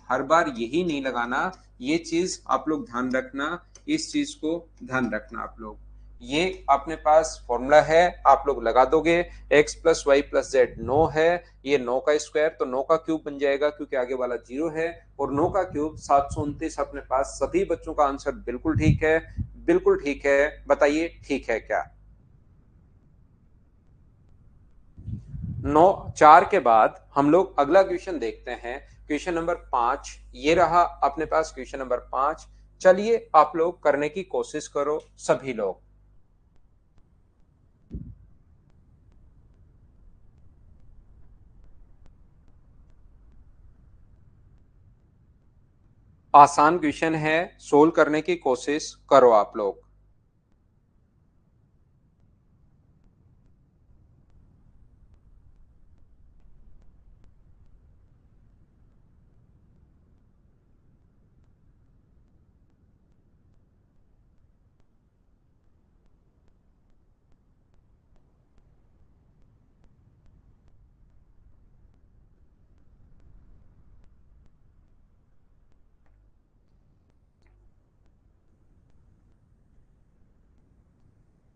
हर बार यही नहीं लगाना, ये चीज आप लोग ध्यान रखना, इस चीज को ध्यान रखना आप लोग। ये अपने पास फॉर्मूला है आप लोग लगा दोगे, x plus Y plus z 9 है, ये 9 का स्क्वायर तो 9 का क्यूब बन जाएगा क्योंकि आगे वाला जीरो है, और 9 का क्यूब 729 अपने पास। सभी बच्चों का आंसर बिल्कुल ठीक है, बिल्कुल ठीक है, बताइए ठीक है क्या। 9 4 के बाद हम लोग अगला क्वेश्चन देखते हैं, क्वेश्चन नंबर 5 ये रहा अपने पास क्वेश्चन नंबर 5। चलिए आप लोग करने की कोशिश करो सभी लोग। आसान क्वेश्चन है, सोल्व करने की कोशिश करो आप लोग।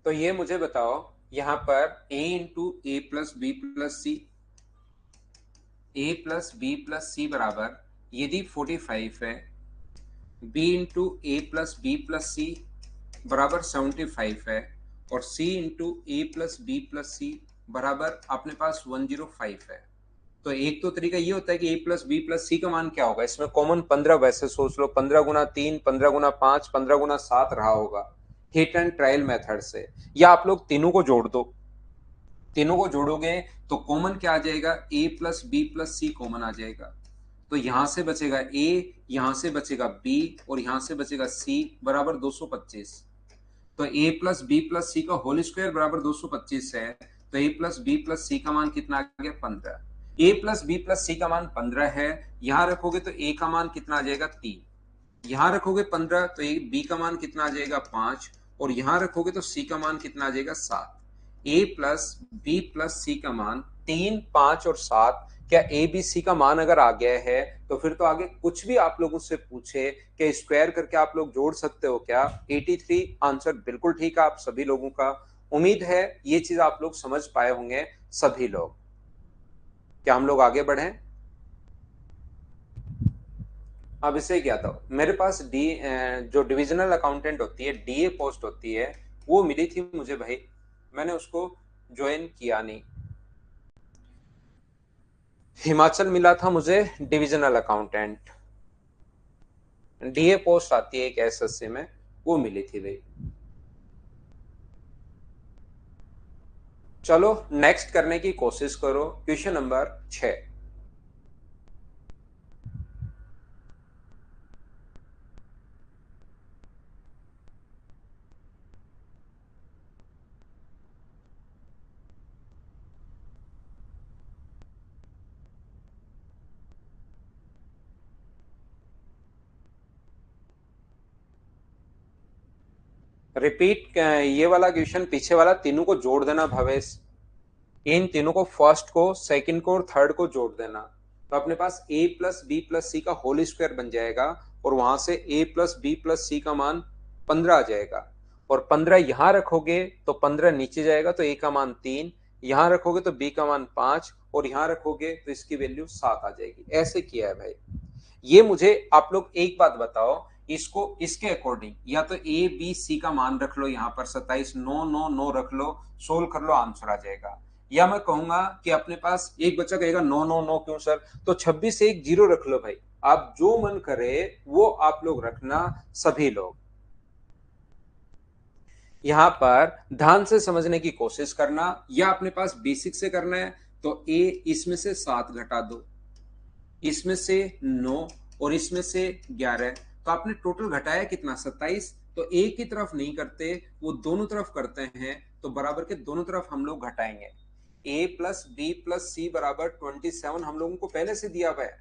तो ये मुझे बताओ, यहां पर a into A plus B plus C, A plus B plus C बराबर यदि 45 है, b into A plus B plus C बराबर 75 है, और c into A plus B plus C बराबर अपने पास 105 है। तो एक तो तरीका ये होता है कि a प्लस बी प्लस सी का मान क्या होगा, इसमें कॉमन 15, वैसे सोच लो 15 गुना 3, 15 गुना 5, 15 गुना 7 रहा होगा हिट एंड ट्रायल मेथड से, या आप लोग तीनों को जोड़ दो। तीनों को जोड़ोगे तो कॉमन क्या आ जाएगा, a plus B plus C common आ जाएगा। तो यहां से बचेगा a, यहां से बचेगा b और यहां से बचेगा c बराबर 225। तो a प्लस बी प्लस सी का होल स्क्वायर बराबर 225 है, तो a प्लस बी प्लस सी का मान कितना आ गया 15। a प्लस बी प्लस सी का मान 15 है, यहां रखोगे तो a का मान कितना आ जाएगा 3, यहां रखोगे 15 तो बी का मान कितना आ जाएगा 5, और यहां रखोगे तो सी का मान कितना आ जाएगा 7। ए प्लस बी प्लस सी का मान 3, 5 और 7, क्या ए बी सी का मान अगर आ गया है तो फिर तो आगे कुछ भी आप लोगों से पूछे कि स्क्वायर करके आप लोग जोड़ सकते हो क्या? 83 आंसर बिल्कुल ठीक है आप सभी लोगों का। उम्मीद है ये चीज आप लोग समझ पाए होंगे सभी लोग। क्या हम लोग आगे बढ़ें? अब इसे क्या था, मेरे पास जो डिविजनल अकाउंटेंट होती है, डीए पोस्ट होती है, वो मिली थी मुझे भाई, मैंने उसको ज्वाइन किया नहीं। हिमाचल मिला था मुझे डिविजनल अकाउंटेंट, डीए पोस्ट आती है एक एसएससी में, वो मिली थी भाई। चलो नेक्स्ट करने की कोशिश करो, क्वेश्चन नंबर 6। रिपीट ये वाला क्वेश्चन, पीछे वाला तीनों को जोड़ देना भवेश, इन तीनों को, फर्स्ट को, सेकंड को और थर्ड को जोड़ देना, तो अपने पास a प्लस बी प्लस सी का होल स्क्वायर बन जाएगा, और वहां से a प्लस बी प्लस सी का मान 15 आ जाएगा, और 15 यहां रखोगे तो 15 नीचे जाएगा तो a का मान 3, यहां रखोगे तो b का मान 5, और यहां रखोगे तो इसकी वैल्यू 7 आ जाएगी। ऐसे किया है भाई। ये मुझे आप लोग एक बात बताओ, इसको इसके अकॉर्डिंग या तो ए बी सी का मान रख लो, यहाँ पर 27, 9 9 9 रख लो, सोल्व कर लो, आंसर आ जाएगा। या मैं कहूंगा कि अपने पास एक बच्चा कहेगा 9 9 9 क्यों सर, तो 26 1 0 रख लो भाई। आप जो मन करे वो आप लोग रखना सभी लोग। यहां पर ध्यान से समझने की कोशिश करना, या अपने पास बेसिक से करना है तो ए इसमें से 7 घटा दो, इसमें से 9 और इसमें से 11, तो आपने टोटल घटाया कितना, 27। तो एक की तरफ नहीं करते, वो दोनों तरफ करते हैं, तो बराबर के दोनों तरफ हम लोग घटाएंगे। a plus B plus C बराबर 27 हम लोगों को पहले से दिया हुआ है,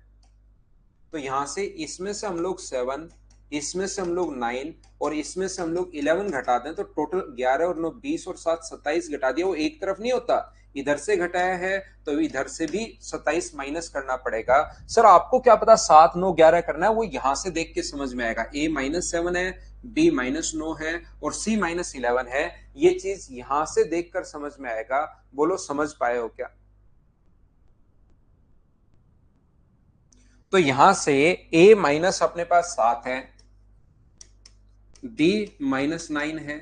तो यहां से इसमें से हम लोग 7, इसमें से हम लोग 9 और इसमें से हम लोग 11 घटा दें, तो टोटल 11 और 9 20 और 7 27 घटा दिया। वो एक तरफ नहीं होता, इधर से घटाया है तो इधर से भी 27 माइनस करना पड़ेगा। सर आपको क्या पता 7 9 11 करना है, वो यहां से देख के समझ में आएगा। a -7 है, b -9 है और c -11 है, ये चीज यहां से देखकर समझ में आएगा। बोलो समझ पाए हो क्या? तो यहां से a माइनस अपने पास 7 है, b -9 है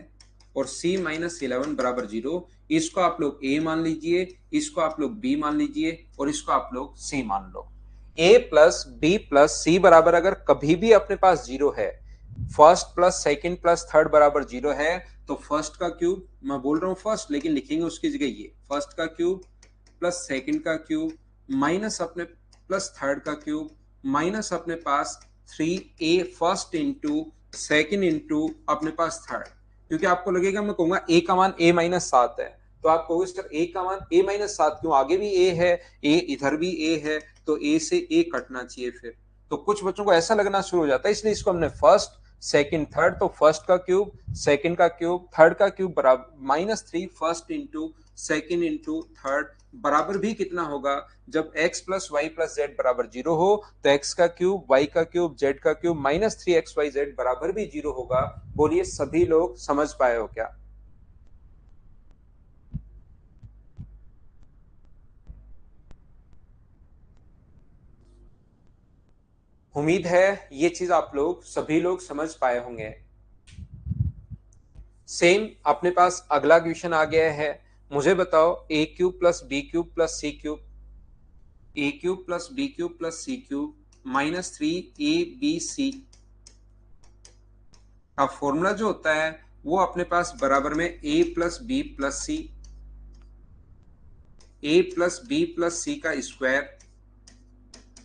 और c -11 बराबर 0। इसको आप लोग a मान लीजिए, इसको आप लोग b मान लीजिए और इसको आप लोग c मान लो। a plus B plus C बराबर अगर कभी भी अपने पास 0 है, first plus second plus third बराबर 0 है, तो फर्स्ट का क्यूब, मैं बोल रहा हूं फर्स्ट लेकिन लिखेंगे उसकी जगह ये, फर्स्ट का क्यूब प्लस सेकंड का क्यूब माइनस अपने प्लस थर्ड का क्यूब माइनस अपने पास 3a first into second into अपने पास थर्ड। क्योंकि आपको लगेगा मैं कहूंगा a का मान a -7 है, तो आप कहोगे सर a का मान a -7 क्यों, आगे भी a है, a इधर भी a है, तो a से a कटना चाहिए फिर। तो कुछ बच्चों को ऐसा लगना शुरू हो जाता है, इसलिए इसको हमने फर्स्ट सेकंड थर्ड, तो फर्स्ट का क्यूब सेकंड का क्यूब थर्ड का क्यूब बराबर -3 first into second into third बराबर भी कितना होगा, जब x plus Y plus Z बराबर 0 हो तो x का क्यूब y का क्यूब z का क्यूब -3xyz बराबर भी 0 होगा। बोलिए सभी लोग समझ पाए हो क्या? उम्मीद है ये चीज आप लोग सभी लोग समझ पाए होंगे। सेम अपने पास अगला क्वेश्चन आ गया है, मुझे बताओ a cube plus B cube plus C cube, A cube plus B cube plus C cube -3abc का फॉर्मूला जो होता है वो अपने पास बराबर में a plus B plus C, a plus B plus सी का square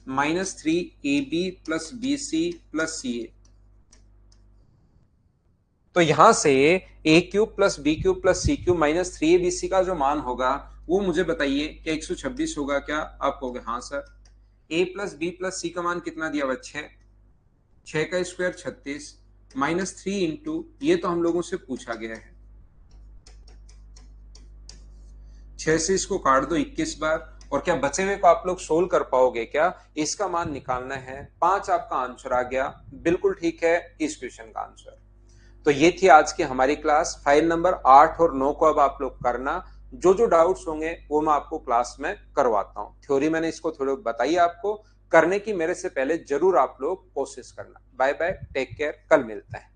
-3ab plus B C plus C A. तो यहां से a cube plus B cube plus C cube -3abc का जो मान होगा वो मुझे बताइए क्या 126 होगा क्या? आप कहोगे हाँ sir. a plus B plus सी का मान कितना दिया हुआ, 6, 6 का स्क्वायर 36 -3 इंटू, ये तो हम लोगों से पूछा गया है 6 से इसको काट दो 21 बार, और क्या बचे हुए को आप लोग सोल्व कर पाओगे क्या? इसका मान निकालना है। 5 आपका आंसर आ गया, बिल्कुल ठीक है इस क्वेश्चन का आंसर। तो ये थी आज की हमारी क्लास। फाइल नंबर 8 और 9 को अब आप लोग करना। जो जो डाउट्स होंगे वो मैं आपको क्लास में करवाता हूँ। थ्योरी मैंने इसको थोड़ी बताई आपको, करने की मेरे से पहले जरूर आप लोग कोशिश करना। बाय बाय, टेक केयर, कल मिलते हैं।